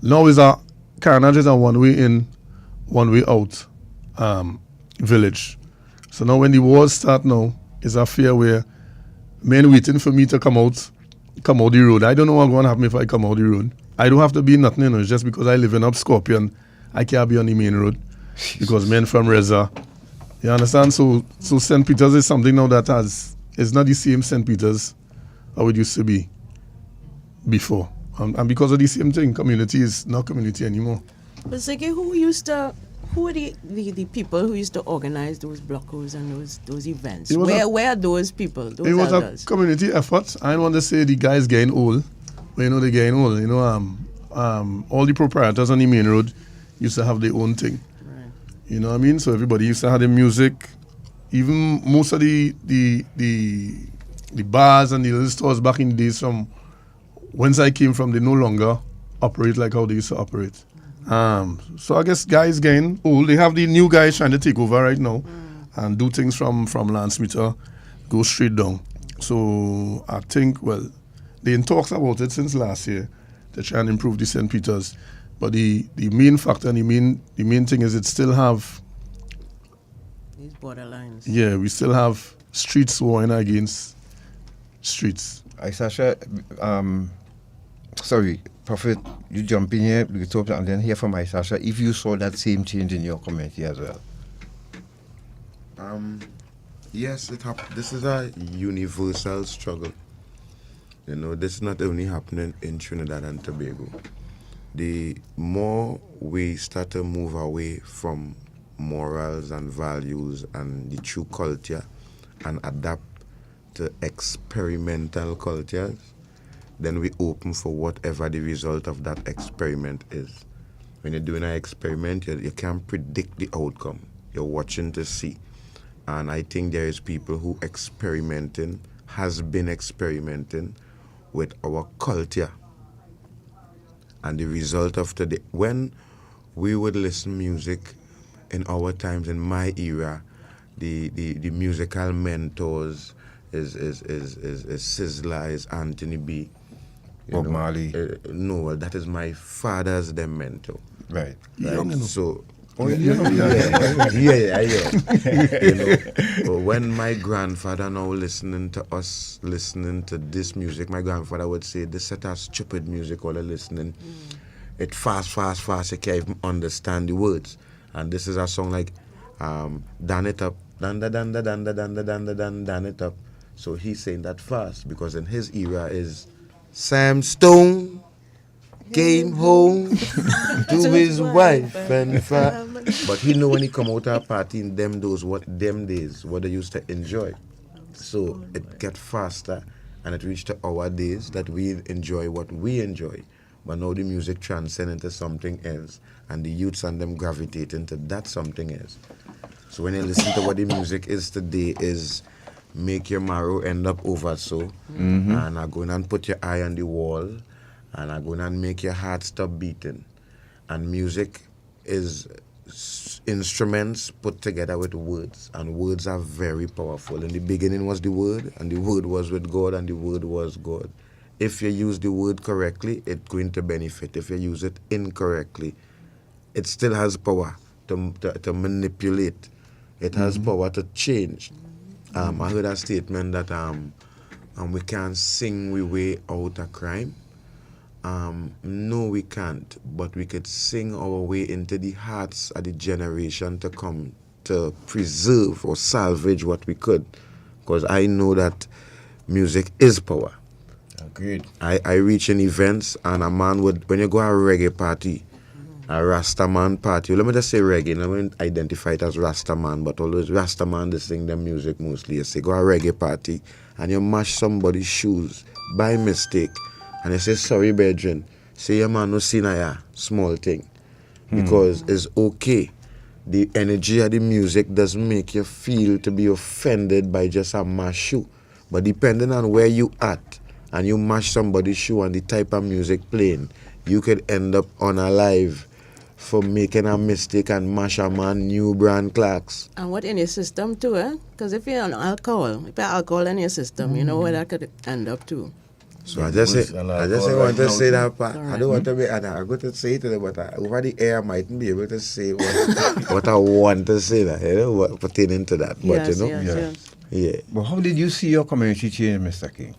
Now Carnage is a one way in, one way out village. So now when the wars start now, it's a fair where men waiting for me to come out the road. I don't know what's going to happen if I come out the road. I don't have to be nothing, it's just because I live in up Scorpion, I can't be on the main road because men from Reza. You understand? So St. Peter's is something now that it's not the same St. Peter's how it used to be before. And because of the same thing, community is not community anymore. But Ziggy, who are the people who used to organize those blockos and those events? Where are those people? Those it was elders? A community effort. I don't want to say the guys getting old, but they're getting old. All the proprietors on the main road used to have their own thing. Right. You know what I mean? So everybody used to have the music. Even most of the bars and the little stores back in the days from whence I came from, they no longer operate like how they used to operate. So I guess guys getting old. They have the new guys trying to take over right now and do things from Lance Meter, go straight down. So I think, well, they in talks about it since last year to try and improve the St. Peter's. But the main factor and the main thing is it still have these borderlines. Yeah, we still have streets warring against streets. Isasha, sorry, Prophet, you jump in here, we talk and then hear from Isasha if you saw that same change in your community as well. Yes, it happened. This is a universal struggle. This is not only happening in Trinidad and Tobago. The more we start to move away from morals and values and the true culture and adapt to experimental cultures, then we open for whatever the result of that experiment is. When you're doing an experiment, you can't predict the outcome. You're watching to see. And I think there is people who has been experimenting with our culture. And the result of today, when we would listen music in our times, in my era, the musical mentors is Sizzla, is Anthony B. Bob Marley. No, that is my father's mentor. Right. So, yeah. When my grandfather now listening to this music, my grandfather would say, this set of stupid music all listening. It fast, you can't even understand the words. And this is a song like, Dan it up, dan it up, So he's saying that fast because in his era is Sam Stone came home to his wife and family. But he know when he come out of a party in them days, what they used to enjoy. So it get faster and it reached to our days that we enjoy what we enjoy. But now the music transcend into something else and the youths and them gravitate into that something else. So when you listen to what the music is today is make your marrow end up over so and I go in and put your eye on the wall and I go in and make your heart stop beating. And music is instruments put together with words, and words are very powerful. In the beginning was the word, and the word was with God, and the word was God. If you use the word correctly, it's going to benefit. If you use it incorrectly, it still has power to manipulate. It has power to change. I heard a statement that we can't sing we way out of crime. No, we can't, but we could sing our way into the hearts of the generation to come to preserve or salvage what we could. Because I know that music is power. Agreed. I reach in events and a man would, when you go to a reggae party, a Rasta man party, let me just say reggae, I won't identify it as Rasta man, but always Rasta man, they sing their music mostly. You say, go to a reggae party and you mash somebody's shoes by mistake. And I say, sorry, brethren, say your man no sin a small thing. Because it's okay. The energy of the music doesn't make you feel to be offended by just a mash shoe. But depending on where you at, and you mash somebody's shoe and the type of music playing, you could end up unalive for making a mistake and mash a man new brand Clarks. And what in your system too, eh? Because if you're on alcohol, if you have alcohol in your system, you know where that could end up too. So I just want to say that part. I don't want to be, and I'm going to say it, but over the air I mightn't be able to say what I want to say that, you know, what pertaining to that. But Yes, you know, yes. yeah. But how did you see your community change, Mr. King?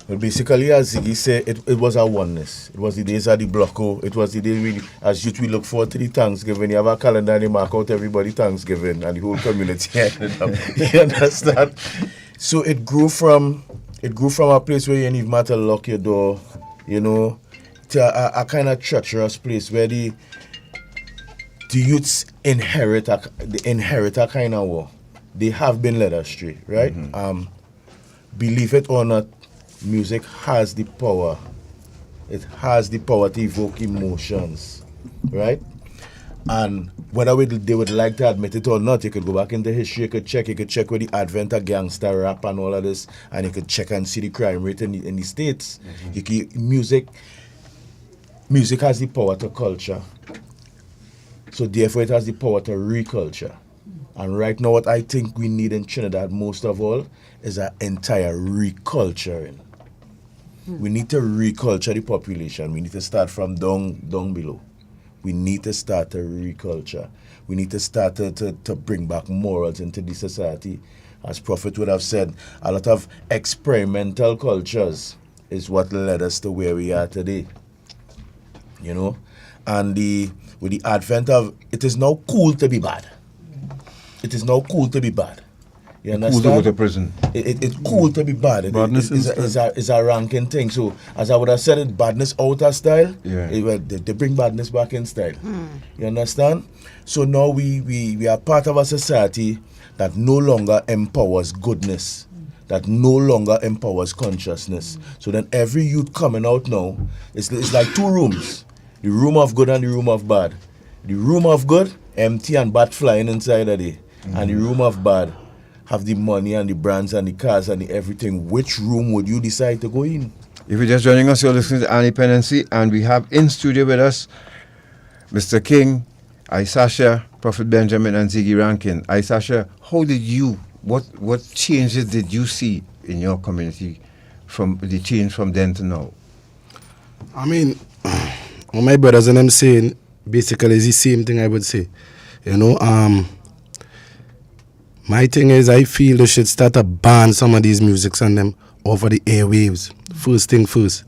Well, basically, as Ziggy said, it was a oneness. It was the days of the blocko. It was the days we, as youth, we look forward to the Thanksgiving. You have a calendar and you mark out everybody Thanksgiving and the whole community ended up. You understand? So it grew from a place where you didn't even have to lock your door, you know, to a kind of treacherous place where the youths inherit a kind of war. They have been led astray, right? Believe it or not, music has the power. It has the power to evoke emotions, right? And whether they would like to admit it or not, you could go back into history, you could check with the advent of gangster rap and all of this, and you could check and see the crime rate in the States. Music has the power to culture. So therefore it has the power to reculture. And right now what I think we need in Trinidad most of all is an entire reculturing. We need to reculture the population. We need to start from down below. We need to start to reculture. We need to start to bring back morals into the society. As Prophet would have said, a lot of experimental cultures is what led us to where we are today. You know? And with the advent of, it is now cool to be bad. It is now cool to be bad. You understand? Cool to go to prison. It's cool to be bad. It's a Rankin thing. So, as I would have said it, badness out of style, they bring badness back in style. You understand? So now we are part of a society that no longer empowers goodness, that no longer empowers consciousness. So then every youth coming out now, it's like two rooms. The room of good and the room of bad. The room of good, empty and bat flying inside of it. And the room of bad, have the money and the brands and the cars and the everything. Which room would you decide to go in? If you're just joining us, you're listening to Dependency, and we have in studio with us Mr. King, Isasha, Prophet Benjamin, and Ziggy Rankin. Isasha, how did you, what changes did you see in your community from the change from then to now? I mean, what my brothers and them saying basically is the same thing I would say. You know, my thing is I feel they should start to ban some of these musics and them over the airwaves. First thing first.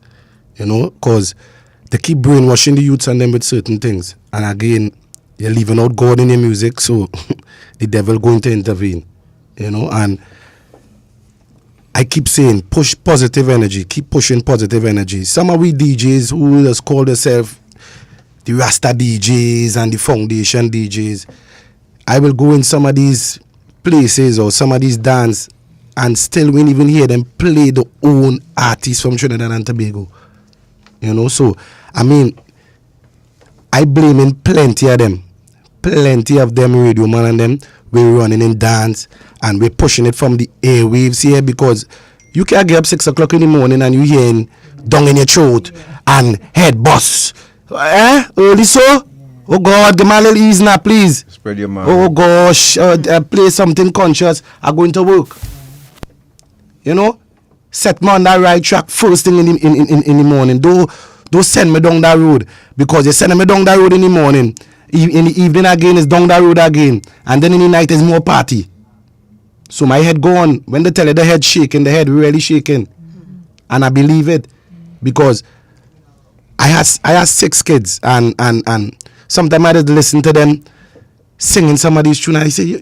You know, because they keep brainwashing the youths and them with certain things. And again, you're leaving out God in your music, so the devil going to intervene, you know. And I keep saying, push positive energy, keep pushing positive energy. Some of we DJs who just call themselves the Rasta DJs and the Foundation DJs, I will go in some of these places or some of these dance and still won't even hear them play the own artists from Trinidad and Tobago. You know, so, I mean, I blame in plenty of them radio man and them, we're running in dance and we're pushing it from the airwaves here, because you can't get up 6 o'clock in the morning and you hearing down in your throat and head boss. Only so? Oh God, give me a little ease now, please. Spread your mind. Oh gosh, play something conscious. I'm going to work. You know, set me on that right track first thing in the morning. Don't send me down that road, because you send me down that road in the morning. In the evening again is down that road again, and then in the night is more party. So my head go on. When they tell you the head shaking, the head really shaking, and I believe it, because I have 6 kids, and sometimes I just listen to them singing some of these tunes, and I say,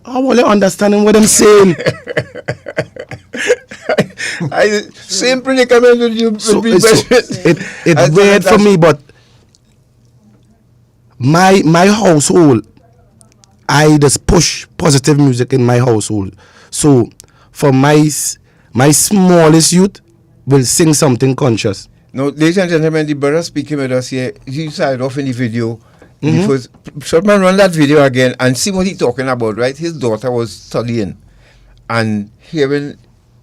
how will you understanding what I'm saying? Same predicament with you. It's weird for me, but my household, I just push positive music in my household. So for my smallest youth will sing something conscious. Now, ladies and gentlemen, the brother speaking with us here, he started off in the video. The first, Shortman, run that video again and see what he's talking about, right? His daughter was studying and hearing.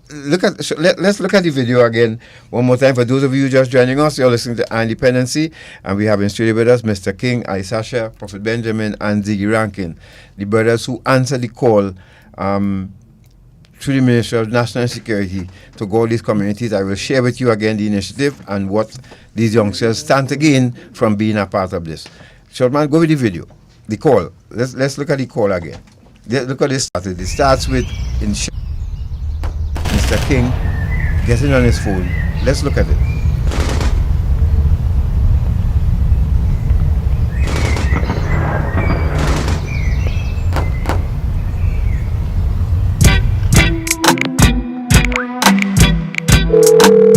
Let's look at the video again one more time. For those of you just joining us, you're listening to Dependency, and we have in studio with us Mr. King, Isasha, Prophet Benjamin, and Ziggy Rankin, the brothers who answered the call through the Ministry of National Security to go to these communities. I will share with you again the initiative and what these youngsters stand to gain from being a part of this. Shortman, go with the video, the call. Let's look at the call again. Look at this started. It starts with Mr. King getting on his phone. Let's look at it.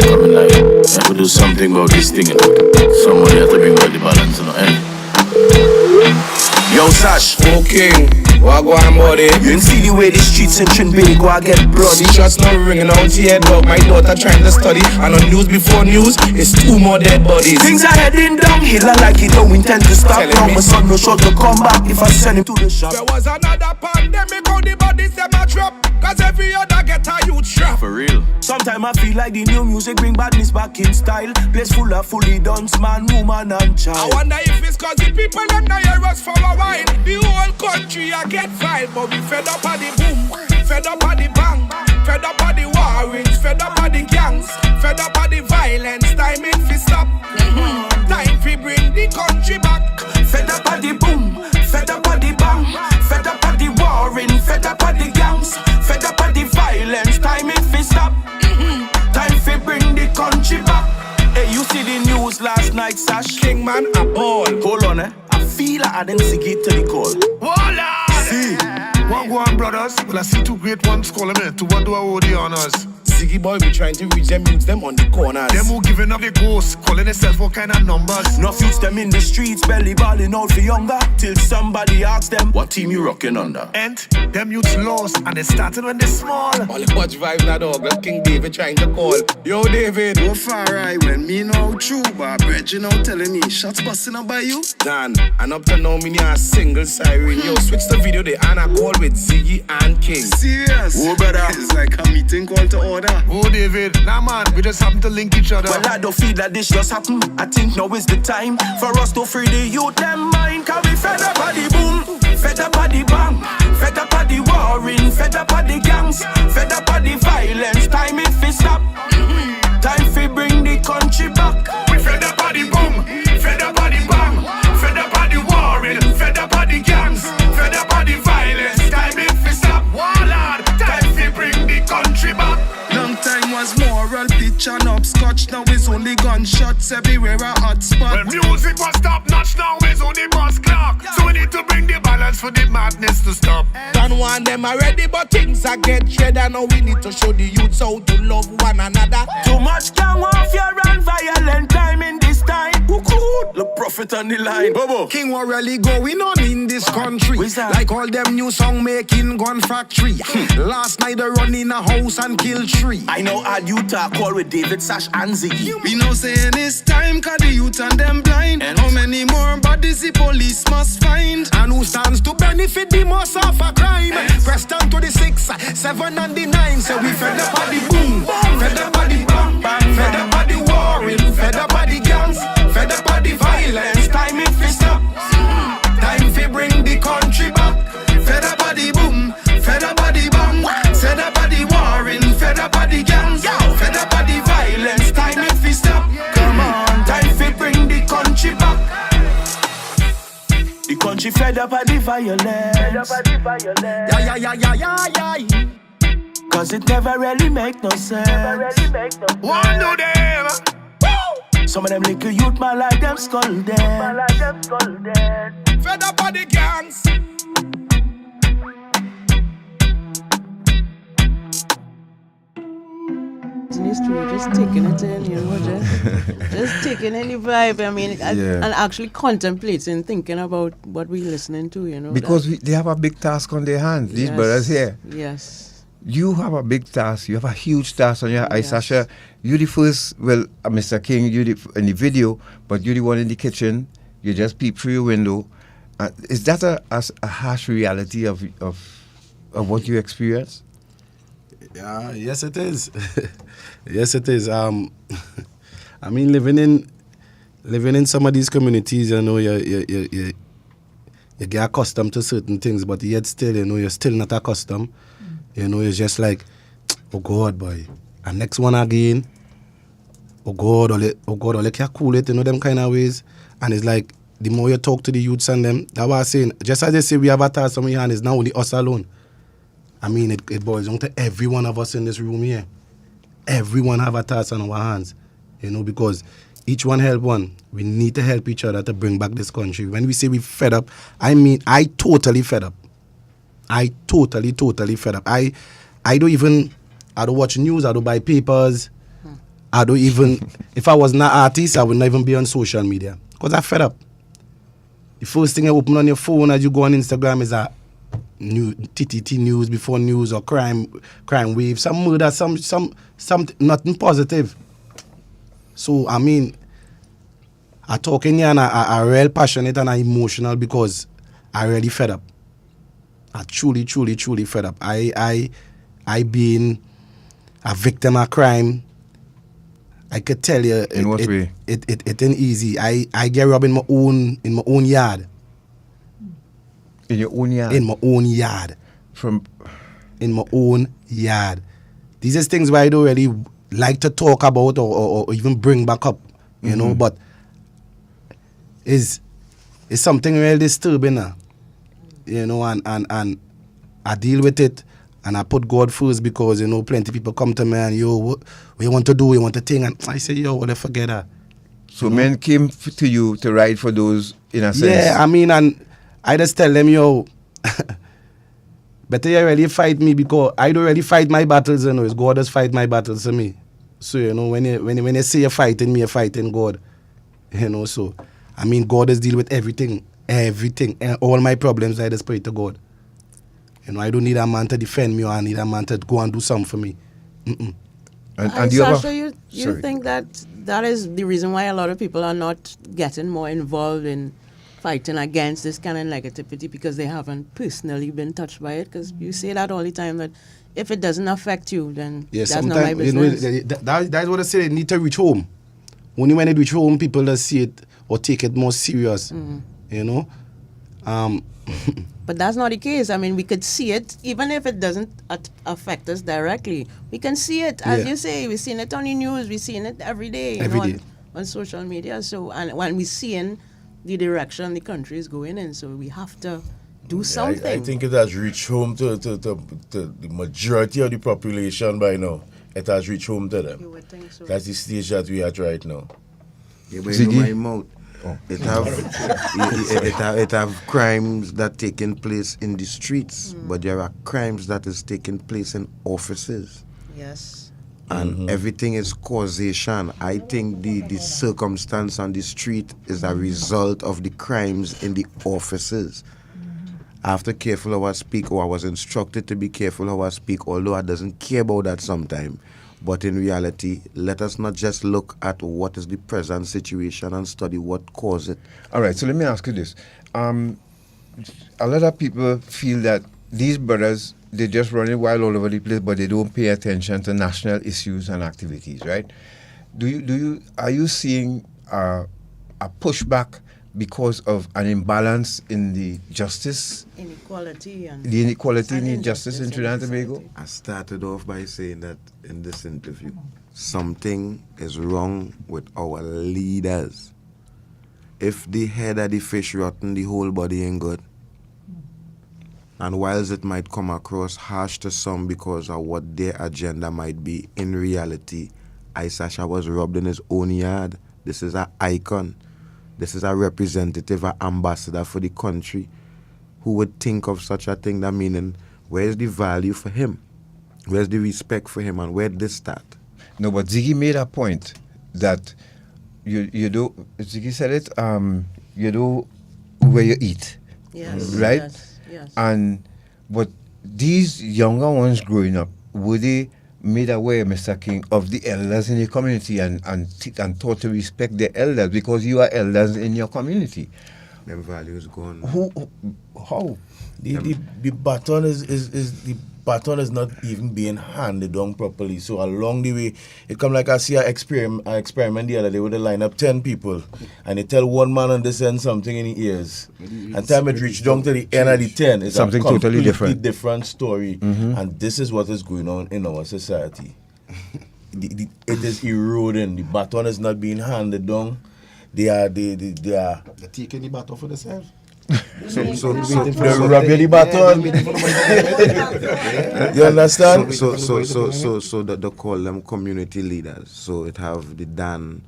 Coming like, I have to do something about this thing. Somebody has to bring back the balance, you know. Yo, Sash. Okay, what go on, buddy? You see the way the streets in Trinidad go, I get bloody. Shots not ringing out here, dog. My daughter trying to study, and on news before news, it's 2 more dead bodies. Things are heading downhill, like it don't intend to stop. Now my son no shot to come back if I send him to the shop. There was another pandemic, how the bodies them a drop, cause every other get a youth trap. For real. Sometimes I feel like the new music bring badness back in style. Place full of fully dance, man, woman, and child. I wonder if it's cause the people that know hear us for a while. The whole country I get fired, but we fed up of the boom, fed up of the bang, fed up of the warrings, fed up of the gangs, fed up of the violence. Time it fi stop. Time fi bring the country back. Fed up of the boom, fed up of the bang, fed up of the warring, fed up of the gangs, fed up of the violence. Time it fi stop. Time fi bring the country back. Hey, you see the news last night, Sash? Kingman a ball. Hold on, I feel like I didn't Ziggy to the call. Voila! See, what go on, brothers? Well, I see 2 great ones calling me. To what do I owe the honors? Ziggy boy, we trying to reach them youths, them on the corners. Them who giving up the ghost, calling themselves all kind of numbers. No youths them in the streets, belly balling out for younger. Till somebody asks them, what team you rocking under? And them youths lost, and they started when they small. All the much vibe now, dog. That King David trying to call. Yo, David. Go far right when me know true, but Brett, you know, telling me shots busting up by you. Dan, and up to now, me need a single siren. Yo, switch the video, they and I call with Ziggy and King. Serious? Oh, brother. It's like a meeting call to order. Oh, David, nah man, we just happen to link each other. Well, I don't feel that this just happen. I think now is the time for us to free the youth, them mind. Cause we fed up of the boom, fed up of the bang, fed up of the warring, fed up of the gangs, fed up of the violence. Time it fi stop. Time fi bring the country back. We fed up of the boom, fed up of the bang, fed up of the warring, fed up of the gangs, fed up of the violence. Time it fi stop. Warlord, time fi bring the country back. Long time was moral pitch scotch and upscotch. Now it's only gunshots everywhere a hot spot. Well, music was top notch, now it's only boss clock. So we need to bring the balance for the madness to stop. Don't want them already, but things are get cheddar. Now we need to show the youths how to love one another. Too much gang warfare and violent time in this time. Who could? The prophet on the line. Bobo. King what really going on in this country? Like all them new song making gun factory. Last night they run in a house and kill three. I know how you talk call with David, Sash and Ziggy. We know saying it's time cause the youth and them blind. And how many more bodies the police must find? And who stands to benefit the most of a crime? Press down to the 6, 7 and the 9. So we fed up at the boom, fed up at the bang, fed up at the warring, fed up at the gangs, fed up at the violence. Time if we stop, time fi bring the country back. Fed up at the boom, fed up at the bang, fed up at the warring, fed up at the gangs, fed up at the violence. Time if we stop, come on, time fi bring the country back. The country fed up at the violence. Yeah. Cause it never really make no sense. One do them. Some of them little youth man like them skull dead. Fed up of the gangs. Just taking it in, you know, just taking any vibe. I mean, and actually contemplating, thinking about what we're listening to, you know. Because they have a big task on their hands, these brothers here. Yes. You have a big task. You have a huge task on your Isasha. You're the first, Mr. King, you're in the video, but you're the one in the kitchen. You just peep through your window. Is that a harsh reality of what you experience? Yeah, yes it is. Yes it is. I mean, living in some of these communities, you know, you get accustomed to certain things, but yet still, you know, you're still not accustomed. You know, it's just like, oh God, boy, and next one again. Oh God, all can't cool it, you know, them kind of ways. And it's like, the more you talk to the youths and them, that's what I'm saying. Just as they say we have a task on our hand, it's not only us alone. I mean, it boils down to every one of us in this room here. Everyone have a task on our hands, you know, because each one help one. We need to help each other to bring back this country. When we say we fed up, I mean, I totally fed up. I totally fed up. I don't watch news, I don't buy papers. I don't even, if I was not an artist, I would not even be on social media. Because I fed up. The first thing I open on your phone as you go on Instagram is a new TTT news, before news, or crime wave, some murder, some nothing positive. So I mean, I talk in here and I real passionate and I emotional because I really fed up. I truly fed up. I been a victim of crime. I could tell you in what way? It ain't easy. I get robbed in my own yard. In your own yard? In my own yard. In my own yard. These are things where I don't really like to talk about or even bring back up, you know, but it's something really disturbing, you know, and I deal with it and I put God first because, you know, plenty of people come to me and, yo, what you want to do, you want to thing, and I say, yo, what the forget that. So men came to you to ride for those, in a sense? Yeah, I mean, and I just tell them, yo, better you really fight me because I don't really fight my battles, you know. It's God does fight my battles for me. So, you know, when you say you're fighting me, you're fighting God. You know, so, I mean, God does deal with everything. And all my problems, I just pray to God. You know, I don't need a man to defend me or I need a man to go and do something for me. And Sasha, you think that is the reason why a lot of people are not getting more involved in fighting against this kind of negativity because they haven't personally been touched by it? Because you say that all the time, that if it doesn't affect you, then that's not my business. You know, that's what I say. They need to reach home. Only when they reach home, people just see it or take it more serious. You know? But that's not the case. I mean, we could see it, even if it doesn't affect us directly. We can see it, as you say. We're seeing it on the news. We're seeing it every day, on social media. So, and when we're seeing the direction the country is going in, so we have to do something. I think it has reached home to the majority of the population by now. it has reached home to them. You would think so. That's the stage that we are at right now. Yeah, but you know my mouth. It have crimes that taking place in the streets, but there are crimes that is taking place in offices. Yes. And everything is causation. I think the circumstance on the street is a result of the crimes in the offices. I have to careful how I speak, or I was instructed to be careful how I speak, although I doesn't care about that sometimes. But in reality, let us not just look at what is the present situation and study what caused it. All right, so let me ask you this. A lot of people feel that these brothers, they just running wild all over the place, but they don't pay attention to national issues and activities, right? Are you seeing a pushback because of an imbalance in the justice? Inequality and the inequality and injustice in Trinidad and Tobago? I started off by saying that in this interview, something is wrong with our leaders. If the head of the fish rotten, the whole body ain't good. And whilst it might come across harsh to some because of what their agenda might be, in reality, Isasha was robbed in his own yard. This is an icon. This is a representative, an ambassador for the country. Who would think of such a thing? That meaning, where's the value for him? Where's the respect for him, and where did this start? No, but Ziggy made a point that you do. Ziggy said it. You do where you eat. Yes. Right. Yes. And but these younger ones growing up, were they made aware, Mr. King, of the elders in your community and taught to respect the elders because you are elders in your community? Them values gone. How? The baton is not even being handed down properly. So along the way, it come like I see an experiment the other day where they line up 10 people and they tell one man on this end something in the ears. And time it reach down to the end of the 10, it's something a totally different story. And this is what is going on in our society. It is eroding. The baton is not being handed down. They're taking the baton for themselves. So the rubber baton. You understand? So they call them community leaders. So it have the Dan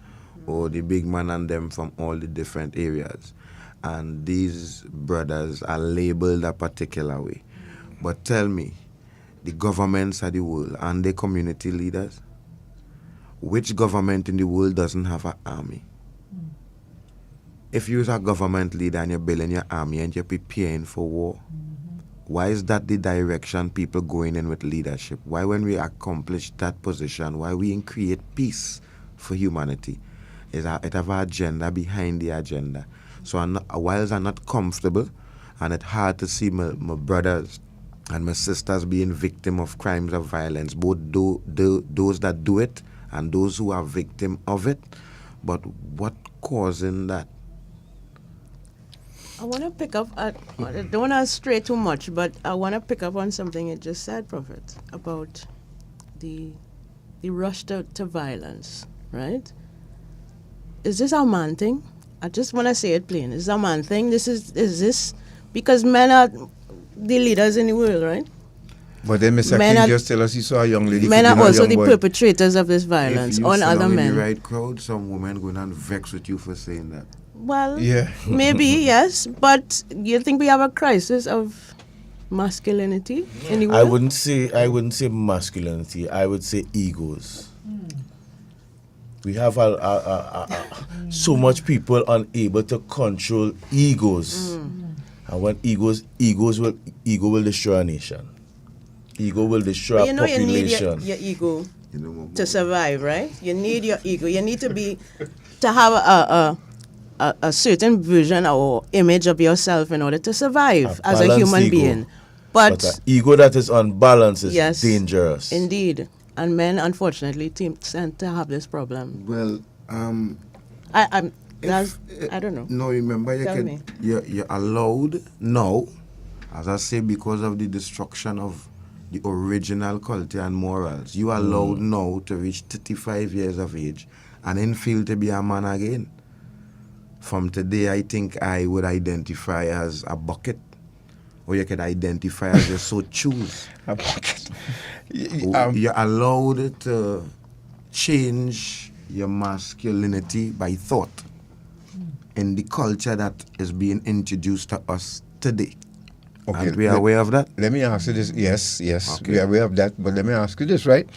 or the big man and them from all the different areas. And these brothers are labeled a particular way. But tell me, the governments of the world, and they community leaders? Which government in the world doesn't have an army? If you're a government leader and you're building your army and you're preparing for war, why is that the direction people going in with leadership? Why when we accomplish that position, why we create peace for humanity? It have an agenda behind the agenda. So whilst I'm not comfortable and it's hard to see my brothers and my sisters being victim of crimes of violence, both those that do it and those who are victim of it, but what causing that? I want to pick up I don't want to stray too much, but I want to pick up on something you just said, Prophet, about the rush to violence, right? Is this a man thing? I just want to say it plain. Is this a man thing? Is this because men are the leaders in the world, right? But then Mr. King just tell us he saw a young lady. Men are also the perpetrators of this violence on other men. If you the right crowd, some women going and vex with you for saying that. Well, yeah. Maybe, yes, but you think we have a crisis of masculinity in the world? I wouldn't say masculinity. I would say egos. We have so much people unable to control egos, and when ego will destroy a nation. Ego will destroy a population. You need your ego to survive, right? You need your ego. You need to have a certain vision or image of yourself in order to survive as a human ego. being. But an ego that is unbalanced is dangerous. Indeed. And men, unfortunately, tend to have this problem. Well, I don't know. No, remember, you're allowed now, as I say, because of the destruction of the original culture and morals, you are allowed now to reach 35 years of age and then feel to be a man again. From today, I think I would identify as a bucket, or you could identify as you so choose. A bucket. You're allowed to change your masculinity by thought in the culture that is being introduced to us today. Okay, and we are aware of that? Let me ask you this. Yes, Okay. we are aware of that. But let me ask you this, right?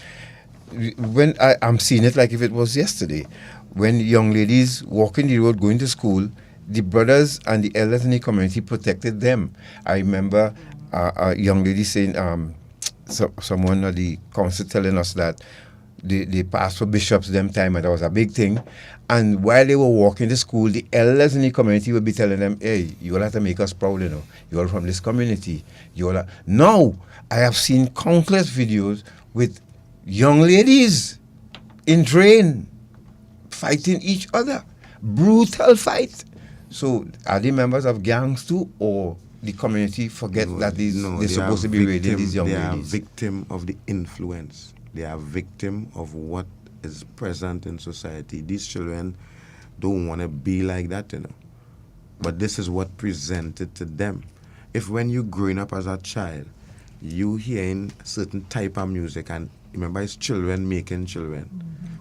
When I'm seeing it like if it was yesterday, when young ladies walking the road going to school, the brothers and the elders in the community protected them. I remember a young lady saying, someone at the council telling us that they passed for bishops them time, and that was a big thing. And while they were walking to school, the elders in the community would be telling them, hey, you all have to make us proud, you know. You're from this community. Now, I have seen countless videos with young ladies in train fighting each other. Brutal fight. So, are they members of gangs too, or the community forget that they're supposed to be raiding these young ladies? They are victim of the influence. They are victim of what is present in society. These children don't want to be like that, you know. But this is what presented to them. If when you growing up as a child, you hearing certain type of music, and remember it's children making children.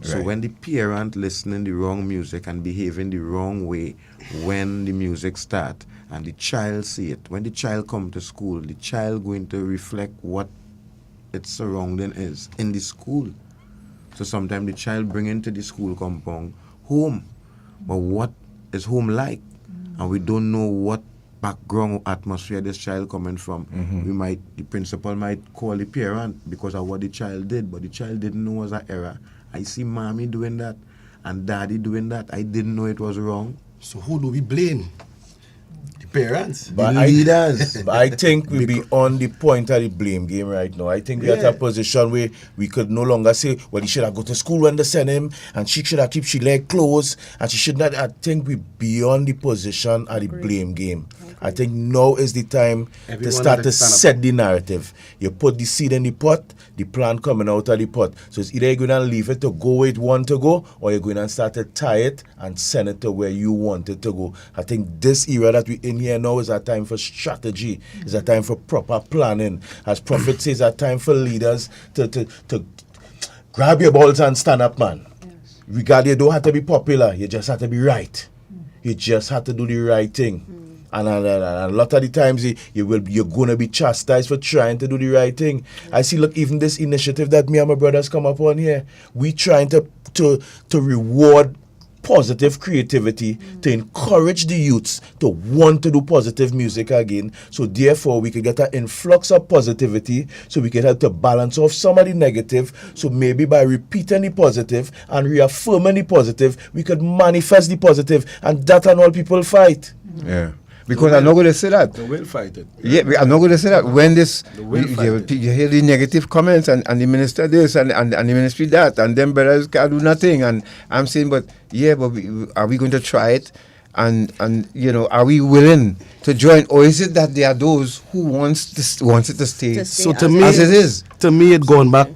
So Right. when the parent listening the wrong music and behaving the wrong way when the music start, and the child see it, when the child come to school, the child going to reflect what its surrounding is in the school. So sometimes the child bring into the school compound home, but what is home like? And we don't know what background or atmosphere this child coming from. The principal might call the parent because of what the child did, but the child didn't know it was an error. I see mommy doing that and daddy doing that. I didn't know it was wrong. So who do we blame? The parents? But The leaders? But I think we be on the point of the blame game right now. I think we're at a position where we could no longer say, well, he should have go to school when they send him, and she should have keep she leg closed, and she should not. I think we beyond the position of the blame game. I think now is the time Everyone to start to has to stand up. set the narrative. You put the seed in the pot, the plant coming out of the pot. So it's either you're going to leave it to go where it want to go, or you're going to start to tie it and send it to where you want it to go. I think this era that we're in here now is a time for strategy. It's a time for proper planning. As Prophet says, a time for leaders to grab your balls and stand up, man. Regardless, you don't have to be popular. You just have to be right. You just have to do the right thing. And a lot of the times you're going to be chastised for trying to do the right thing. I see, look, even this initiative that me and my brothers come up on here, we trying to reward positive creativity, to encourage the youths to want to do positive music again. So therefore, we can get an influx of positivity, so we can help to balance off some of the negative. So maybe by repeating the positive and reaffirming the positive, we could manifest the positive, and that and all people fight. Yeah. Because I'm not going to say that. They will fight it. Yeah, I'm not going to say that. When this, will fight you hear the negative comments and the minister this and the ministry that, and then brothers can do nothing. And I'm saying, but are we going to try it? And are we willing to join? Or is it that there are those who wants it to stay So to me, as it is? To me, it going back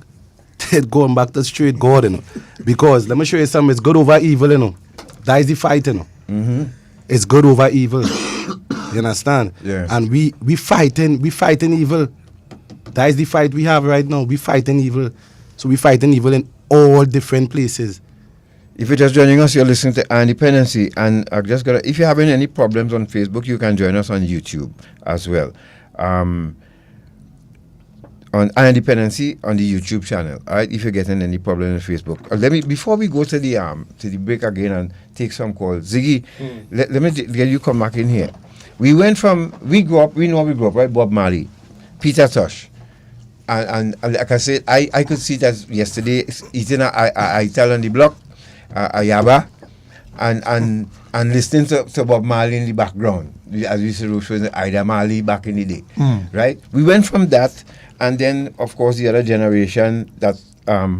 to straight God, you know. Because let me show you something. It's good over evil, you know. That is the fight, you know. It's good over evil. You understand? Yes. And we fighting evil. That is the fight we have right now. We fighting evil. So we fighting evil in all different places. If you're just joining us, you're listening to Dependency, and if you're having any problems on Facebook, you can join us on YouTube as well. On Dependency on the YouTube channel. All right, if you're getting any problem on Facebook, before we go to the break again and take some calls, Ziggy, let me get you come back in here. We grew up, right? Bob Marley, Peter Tosh, and like I said, I could see that yesterday eating a ital on the block, a yaba, and listening to Bob Marley in the background, as we used to show the Ida Marley back in the day, right? We went from that, and then of course the other generation that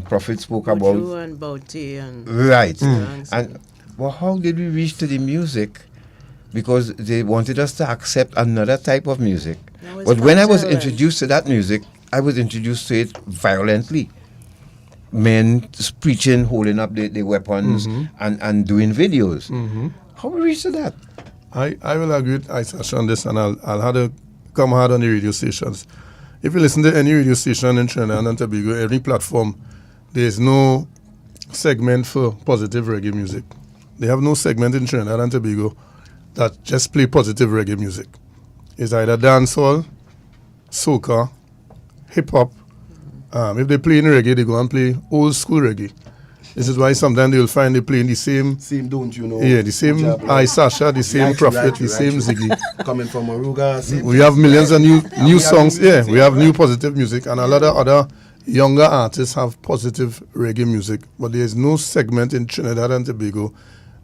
Prophet spoke about, and Bouty and right, and well, how did we reach to the music? Because they wanted us to accept another type of music. But when I was introduced to that music, I was introduced to it violently. Men preaching, holding up their weapons, and doing videos. How we reach to that? I will agree with Isasha on this, and I'll have to come hard on the radio stations. if you listen to any radio station in Trinidad and Tobago, every platform, there's no segment for positive reggae music. They have no segment in Trinidad and Tobago that just play positive reggae music. It's either dancehall, soca, hip-hop. If they play in reggae, they go and play old school reggae. This is why sometimes they'll find they playing the same... Same Don't You Know. Yeah, the same Isasha, the same Prophet, the same Ziggy. Coming from Aruga. We have millions of new songs. Yeah, we have new positive music. And a lot of other younger artists have positive reggae music. But there is no segment in Trinidad and Tobago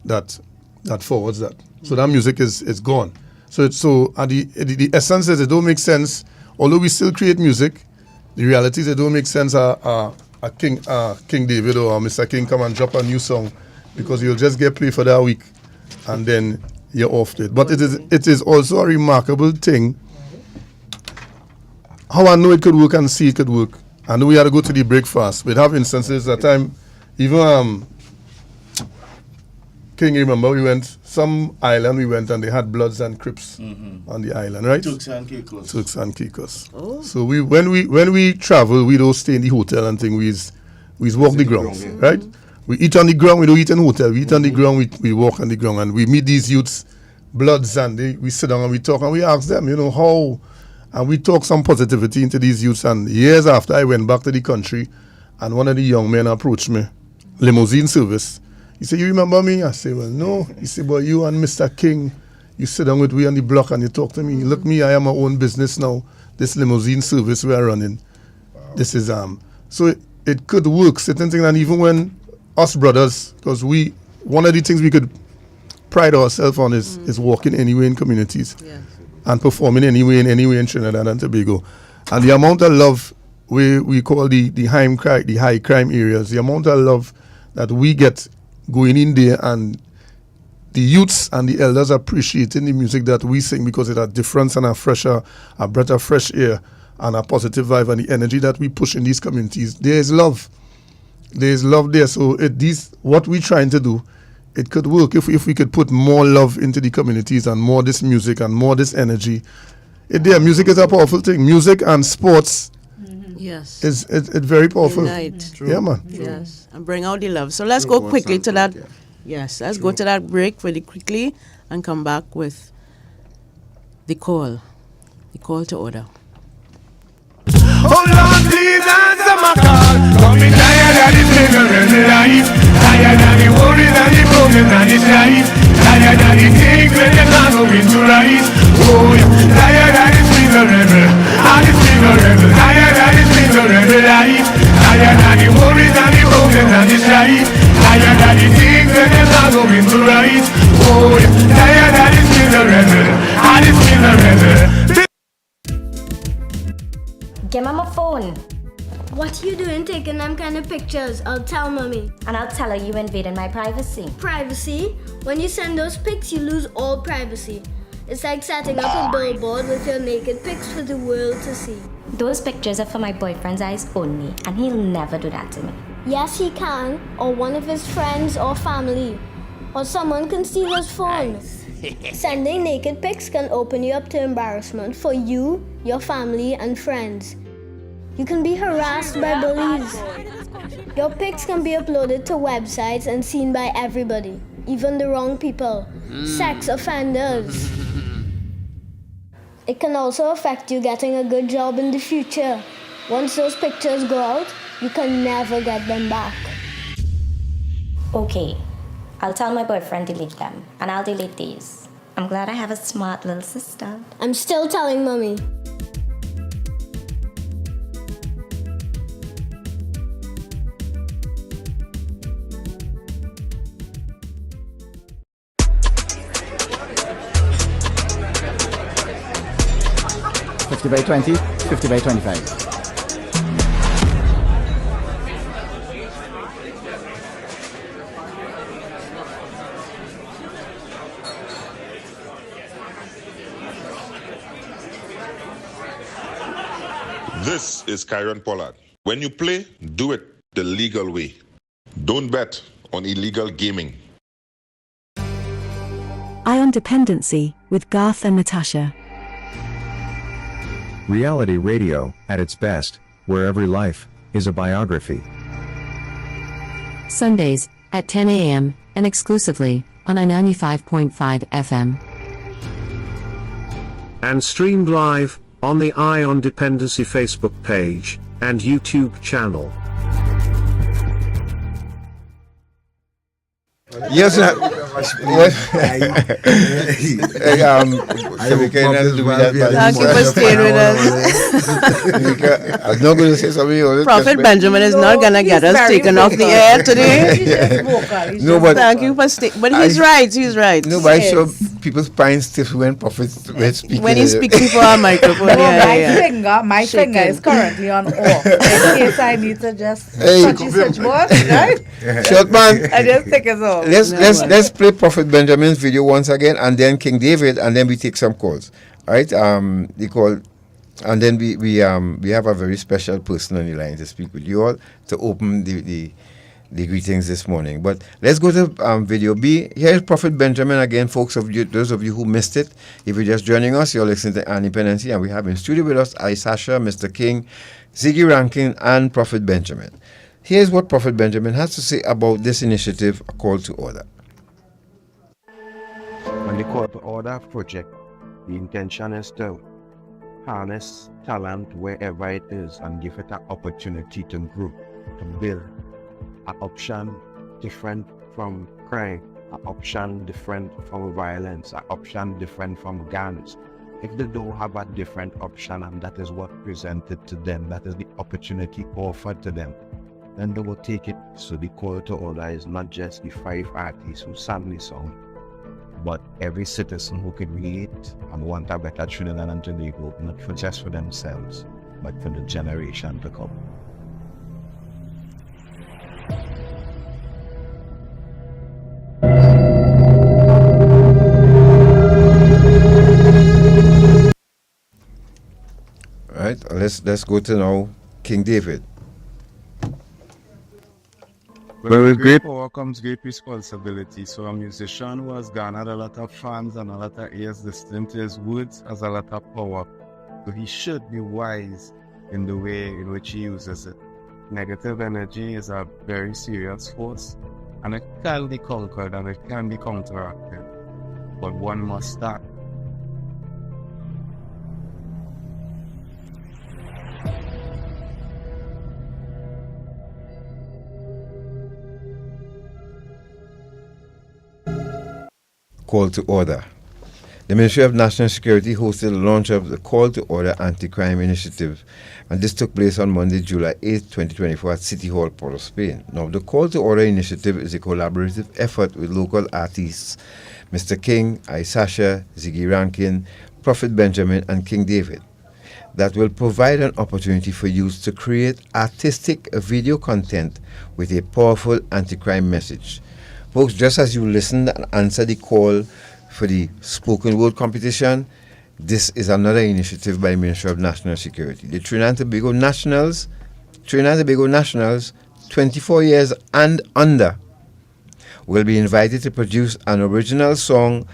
that forwards that. So that music is gone. So the essence is it don't make sense. Although we still create music, the reality is it don't make sense. King David or Mr. King come and drop a new song because you'll just get played for that week and then you're off it. But it is also a remarkable thing how I know it could work and see it could work. I know we had to go to the breakfast. We'd have instances at time, even King, remember we went some island and they had Bloods and Crips on the island, right? Turks and Caicos. Turks and Caicos. Oh. So when we travel, we don't stay in the hotel and thing. We walk the grounds, right? We eat on the ground. We don't eat in hotel. We eat on the ground. We walk on the ground, and we meet these youths, Bloods, and we sit down and we talk and we ask them, how, and we talk some positivity into these youths. And years after, I went back to the country, and one of the young men approached me, limousine service. He said, "You remember me?" I said, "Well, no." He said, "But you and Mr. King, you sit down with me on the block and you talk to me. Look, me, I have my own business now. This limousine service we are running. Wow. This is so it could work. Certain things, and even when us brothers, because one of the things we could pride ourselves on is walking anywhere in communities and performing anywhere in Trinidad and Tobago, and the amount of love we call the high crime areas, the amount of love that we get going in there, and the youths and the elders appreciating the music that we sing because it's a difference and a breath of fresh air and a positive vibe and the energy that we push in these communities. There is love. There is love there. So what we're trying to do, it could work if we could put more love into the communities and more this music and more this energy. Music is a powerful thing. Music and sports. Yes. It's very powerful. Unite. Yeah, man. Yes. And bring out the love. So let's go quickly to that. Yes, let's go to that break really quickly and come back with the call to order. Oh Lord, please answer my call. Coming tired of this miserable life. Tired of the worries and the problems and the strife. Tired of the things when they're not going to rise. Oh yeah, tired of this miserable. Tired of this miserable life. Tired of the worries and the problems and the strife. Tired of the things when they're not going to rise. Oh yeah, tired of this miserable. Give me my phone. What you doing taking them kind of pictures? I'll tell mommy. And I'll tell her you invaded my privacy. Privacy? When you send those pics, you lose all privacy. It's like setting up a billboard with your naked pics for the world to see. Those pictures are for my boyfriend's eyes only, and he'll never do that to me. Yes, he can, or one of his friends or family. Or someone can steal his phone. Sending naked pics can open you up to embarrassment for you, your family, and friends. You can be harassed by bullies. Your pics can be uploaded to websites and seen by everybody, even the wrong people, sex offenders. It can also affect you getting a good job in the future. Once those pictures go out, you can never get them back. Okay, I'll tell my boyfriend to delete them, and I'll delete these. I'm glad I have a smart little sister. I'm still telling mommy. $50 by 20, $50 by 25. This is Kyron Pollard. When you play, do it the legal way. Don't bet on illegal gaming. Ion Dependency with Garth and Natasha. Reality radio, at its best, where every life is a biography. Sundays, at 10 a.m., and exclusively, on I-95.5 FM. And streamed live on the Eye on Dependency Facebook page and YouTube channel. Yes, sir. Thank you for staying with us. I'm not going to say something. Prophet Benjamin is not going to get us taken off the air today. No, but thank you for staying. But he's right. He's right. No, but I saw people's spine stiff when prophets were speaking. When he's speaking for our microphone. My finger is currently on off. In case I need to just touch the switchboard, right? Short man. I just take it off. Let's play Prophet Benjamin's video once again, and then King David, and then we take some calls. All right? They call, and then we have a very special person on the line to speak with you all to open the greetings this morning. But let's go to video B. Here's Prophet Benjamin again, folks. Those of you who missed it, if you're just joining us, you're listening to Dependency, and we have in studio with us Isasha, Mr. King, Ziggy Rankin, and Prophet Benjamin. Here's what Prophet Benjamin has to say about this initiative, A Call to Order. On the Call to Order project, the intention is to harness talent wherever it is and give it an opportunity to grow, to build an option different from crime, an option different from violence, an option different from guns. If they don't have a different option and that is what presented to them, that is the opportunity offered to them, then they will take it. So the Call to Order is not just the 5 artists who sang the song, but every citizen who can read and want a better Trinidad and Tobago, not for just for themselves, but for the generation to come. All right, let's go to now King David. Well, with great power comes great responsibility. So a musician who has garnered a lot of fans and a lot of ears listening to his words has a lot of power. So he should be wise in the way in which he uses it. Negative energy is a very serious force, and it can be conquered and it can be counteracted. But one must start. Call to Order. The Ministry of National Security hosted the launch of the Call to Order Anti-Crime Initiative, and this took place on Monday, July 8, 2024 at City Hall, Port of Spain. Now, the Call to Order Initiative is a collaborative effort with local artists, Mr. King, Isasha, Ziggy Rankin, Prophet Benjamin, and King David, that will provide an opportunity for youth to create artistic video content with a powerful anti-crime message. Folks, just as you listened and answered the call for the spoken word competition, this is another initiative by the Ministry of National Security. The Trinidad and Tobago Nationals, 24 years and under, will be invited to produce an original song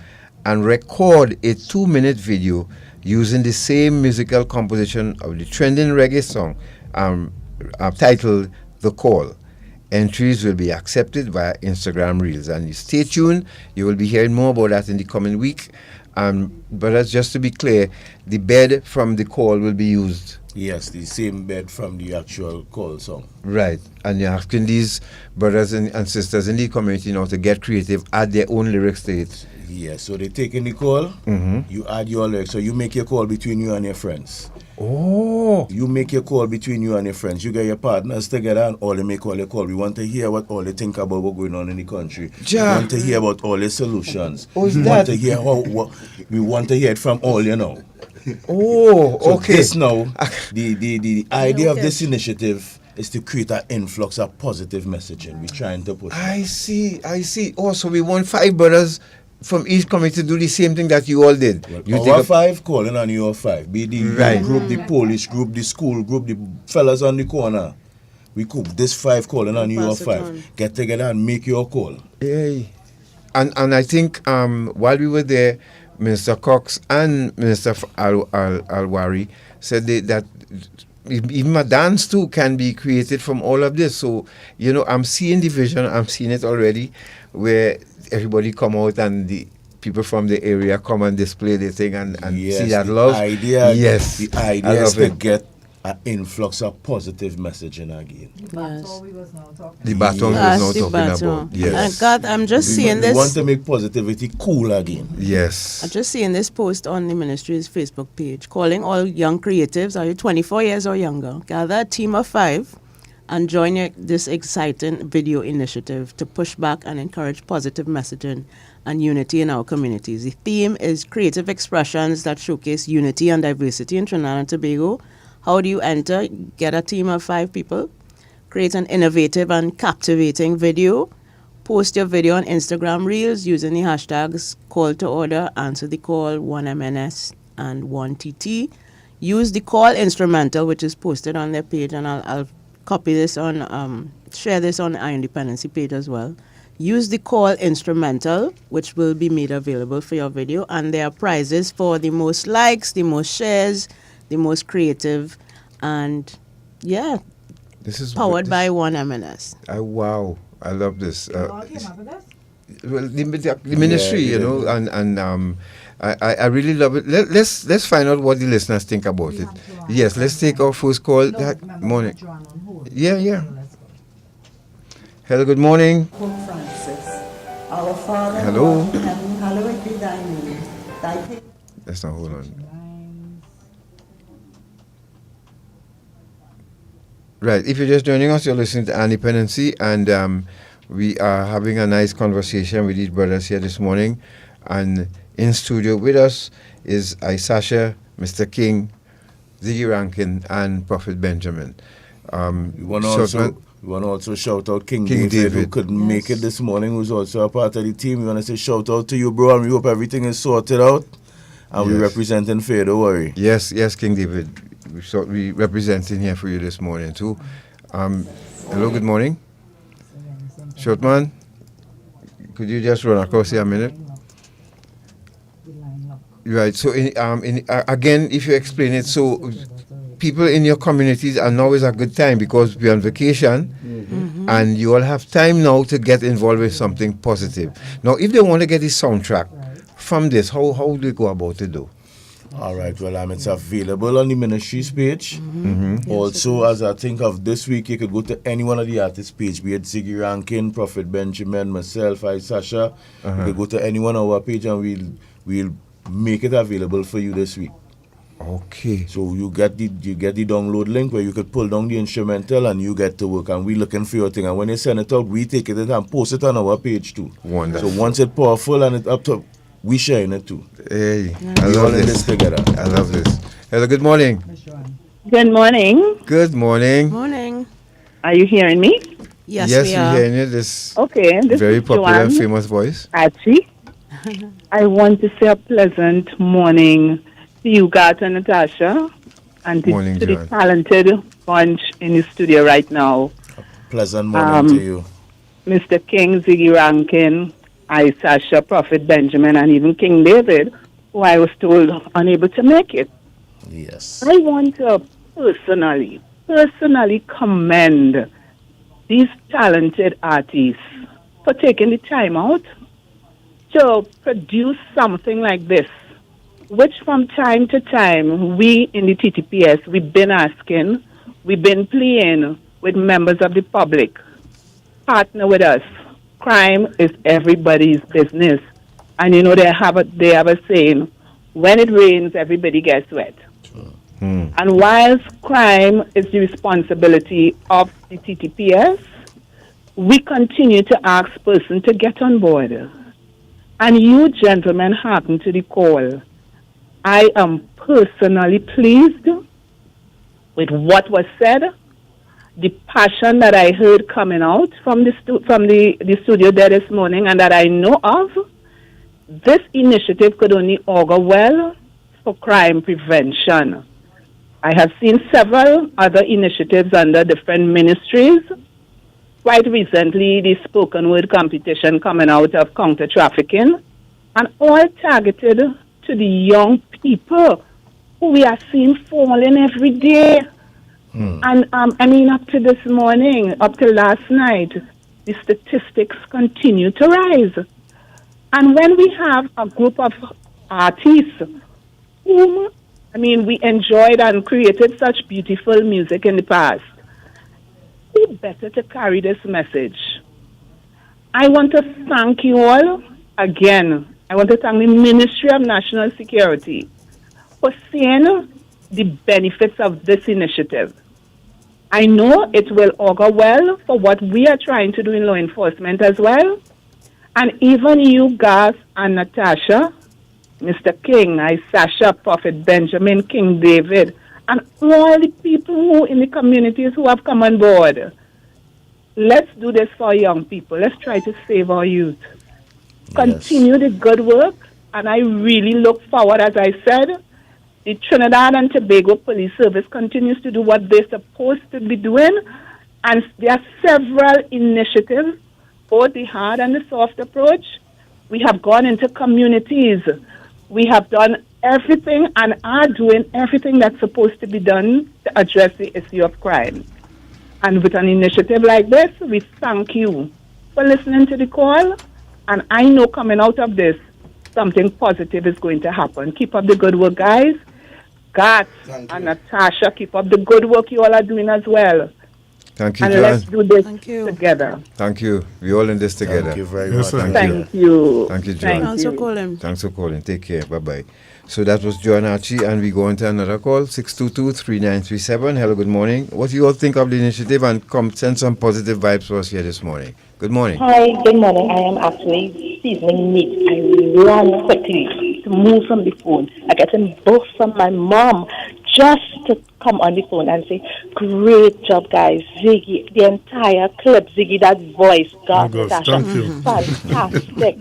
and record a 2-minute video using the same musical composition of the trending reggae song titled The Call. Entries will be accepted via Instagram Reels, and stay tuned. You will be hearing more about that in the coming week. But that's just to be clear, the bed from the call will be used. Yes, the same bed from the actual call song. Right, and you're asking these brothers and sisters in the community now to get creative, add their own lyrics to it. Yes, so they take in the call, you add your lyrics, so you make your call between you and your friends. Oh. You make your call between you and your friends. You get your partners together and all they make all the call. We want to hear what all they think about what's going on in the country. We want to hear about all the solutions. Oh, we want to hear we want to hear it from all, you know. Oh, so okay. This now, the idea of this initiative is to create an influx of positive messaging. We're trying to push. I see. Oh, so we want 5 brothers from each community to do the same thing that you all did. Well, our 5 calling on your 5. Be the group, the Polish group, the school group, the fellas on the corner. We could this 5 calling on your 5. Get together and make your call. Hey. And I think while we were there, Minister Cox and Minister Alwari said that even a dance too can be created from all of this. So, I'm seeing the vision, I'm seeing it already, where everybody come out and the people from the area come and display their thing and yes, see that love. Yes. The idea is to get an influx of positive messaging again. Yes. We was now talking. The baton Yes, was the now talking baton. about. Yes. God, I'm just seeing this. We want to make positivity cool again. Yes. I'm just seeing this post on the ministry's Facebook page calling all young creatives, are you 24 years or younger? Gather a team of 5 and join this exciting video initiative to push back and encourage positive messaging and unity in our communities. The theme is creative expressions that showcase unity and diversity in Trinidad and Tobago. How do you enter? Get a team of 5 people, create an innovative and captivating video, post your video on Instagram Reels using the hashtags call to order, answer the call, 1MNS and 1TT. Use the call instrumental, which is posted on their page, and I'll copy this on, share this on our Dependency page as well. Use the call instrumental, which will be made available for your video, and there are prizes for the most likes, the most shares, the most creative, and yeah, this is powered by 1MNS. Wow, I love this. Well, the ministry, and I really love it. Let's find out what the listeners think about it. Yes, let's take our first call that morning. Yeah. Hello, good morning. Pope Francis, our Father, hello. Hallowed be thy name. Let's not hold on. Right, if you're just joining us, you're listening to Dependency, and we are having a nice conversation with these brothers here this morning. And in studio with us is Isasha, Mr. King, Ziggy Rankin, and Prophet Benjamin. We want to also shout out King David, who couldn't make it this morning, who's also a part of the team. We want to say shout out to you, bro, and we hope everything is sorted out. And we representing fair, don't worry. Yes, King David. We representing here for you this morning too. Hello, good morning. Shortman, could you just run across here a minute? Right. So, again, if you explain it, so people in your communities, and now is a good time because we're on vacation, and you all have time now to get involved with something positive. Now, if they want to get the soundtrack from this, how do they go about it, though? All right, well, it's available on the ministry's page. Also, as I think of this week, you could go to any one of the artists' page, be it Ziggy Rankin, Prophet Benjamin, myself, Isasha. You could go to any one of our page, and we'll make it available for you this week. Okay. So you get the download link where you could pull down the instrumental and you get to work, and we looking for your thing. And when you send it out, we take it and post it on our page too. Wonderful. So once it's powerful and it's up to, we sharing it too. Hey, I love this together. I love this. Hello, good morning. Good morning. Good morning. Morning. Are you hearing me? Yes, we're hearing you. This very popular and famous voice. Archie. I want to say a pleasant morning to you, Garth and Natasha, and to the talented bunch in the studio right now. Pleasant morning to you. Mr. King, Ziggy Rankin, Isasha, Prophet Benjamin, and even King David, who I was told unable to make it. Yes. I want to personally commend these talented artists for taking the time out to produce something like this, which from time to time, we in the TTPS, we've been asking, we've been playing with members of the public, partner with us. Crime is everybody's business. And they have a saying, when it rains, everybody gets wet. And whilst crime is the responsibility of the TTPS, we continue to ask persons to get on board. And you gentlemen hearken to the call. I am personally pleased with what was said, the passion that I heard coming out from the studio there this morning, and that I know of. This initiative could only augur well for crime prevention. I have seen several other initiatives under different ministries. Quite recently, the spoken word competition coming out of counter trafficking, and all targeted to the young people who we are seeing falling every day. And up to this morning, up to last night, the statistics continue to rise. And when we have a group of artists whom, we enjoyed and created such beautiful music in the past, who better to carry this message? I want to thank you all again. I want to thank the Ministry of National Security for seeing the benefits of this initiative. I know it will augur well for what we are trying to do in law enforcement as well. And even you, Garth and Natasha, Mr. King, Isasha, Prophet Benjamin, King David, and all the people who in the communities who have come on board. Let's do this for young people. Let's try to save our youth. Continue the good work, and I really look forward, as I said, the Trinidad and Tobago Police Service continues to do what they're supposed to be doing, and there are several initiatives, both the hard and the soft approach. We have gone into communities. We have done everything and are doing everything that's supposed to be done to address the issue of crime. And with an initiative like this, we thank you for listening to the call, and I know coming out of this, something positive is going to happen. Keep up the good work, guys. Garth and Natasha, keep up the good work you all are doing as well. Thank you, and Joanne. let's do this together. Thank you. We're all in this together. Thank you very much. Thank you. Thank you, Joanne. Thanks for calling. Thanks for calling. Take care. Bye-bye. So that was Joanne Archie, and we go on to another call, 622-3937. Hello, good morning. What do you all think of the initiative, and send some positive vibes for us here this morning. Good morning. Hi, good morning. I am actually seasoning meat. I run quickly to move from the phone. I get a both from my mom just to come on the phone and say, great job, guys. Ziggy, the entire clip, Ziggy, that voice, God, thank you. Fantastic.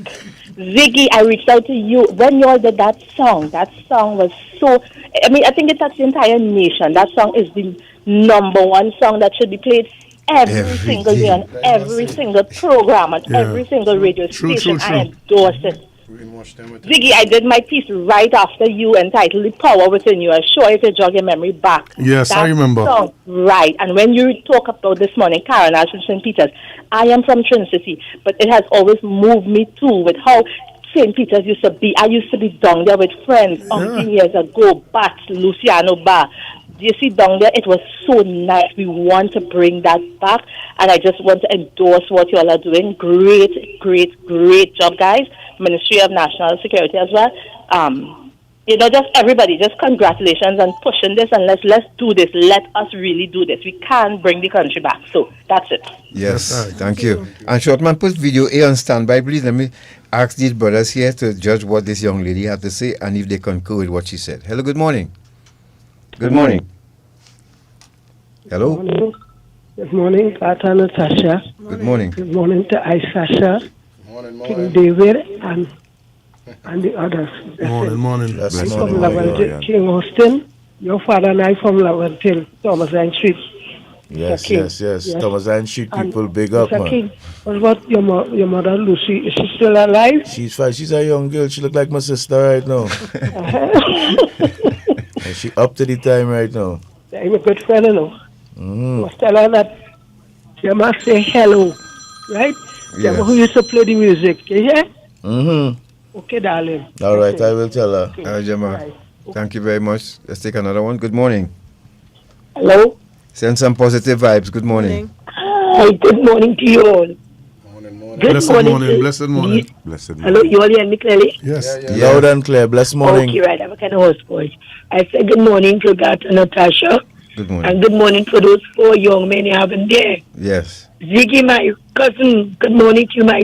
Ziggy, I reached out to you when you all did that song. That song was so, I think it touched the entire nation. That song is the #1 song that should be played every single day on every single program, on every single radio station. I endorse it. Ziggy, I did my piece right after you entitled The Power Within You. I'm sure if you jog your memory back. Yes, I remember. Song, right. And when you talk about this morning, Karen, I from St. Peter's. I am from Trinity, but it has always moved me too with how St. Peter's used to be. I used to be down there with friends 15 years ago, Bats, Luciano Bar. You see down there, it was so nice. We want to bring that back, and I just want to endorse what you all are doing. Great, great, great job, guys. Ministry of National Security as well. Just everybody, just congratulations on pushing this, and let's do this. Let us really do this. We can bring the country back. So that's it. Yes, thank you. And Shortman, put video A on standby, please. Let me ask these brothers here to judge what this young lady had to say and if they concur with what she said. Hello, good morning. Good morning. Hello. Good morning, Tata Natasha. Good morning. Good morning to Isasha, King David, and the others. Morning. From Laventille, King Austin. Your father and I from Laventille, Thomas and Street. Yes. Thomas and Street people, big up, Mr. man. King, what about your mother, Lucy? Is she still alive? She's fine. She's a young girl. She look like my sister right now. And she up to the time right now. I'm a good friend, you know. Must tell her that you must say hello, right? Yes. Who used to play the music, you hear? Mm-hmm. Okay, darling. All right, I will tell her. Jama. Thank you very much. Let's take another one. Good morning. Hello. Send some positive vibes. Good morning. Hi, good morning to you all. Blessed morning. Blessed morning. Hello, you all hear me clearly? Yes. Loud and clear. Blessed morning. Okay, right. I have a kind of hoarse voice. I said good morning to Garth and Natasha. Good morning. And good morning for those 4 young men you have in there. Yes. Ziggy, my cousin, good morning to you, my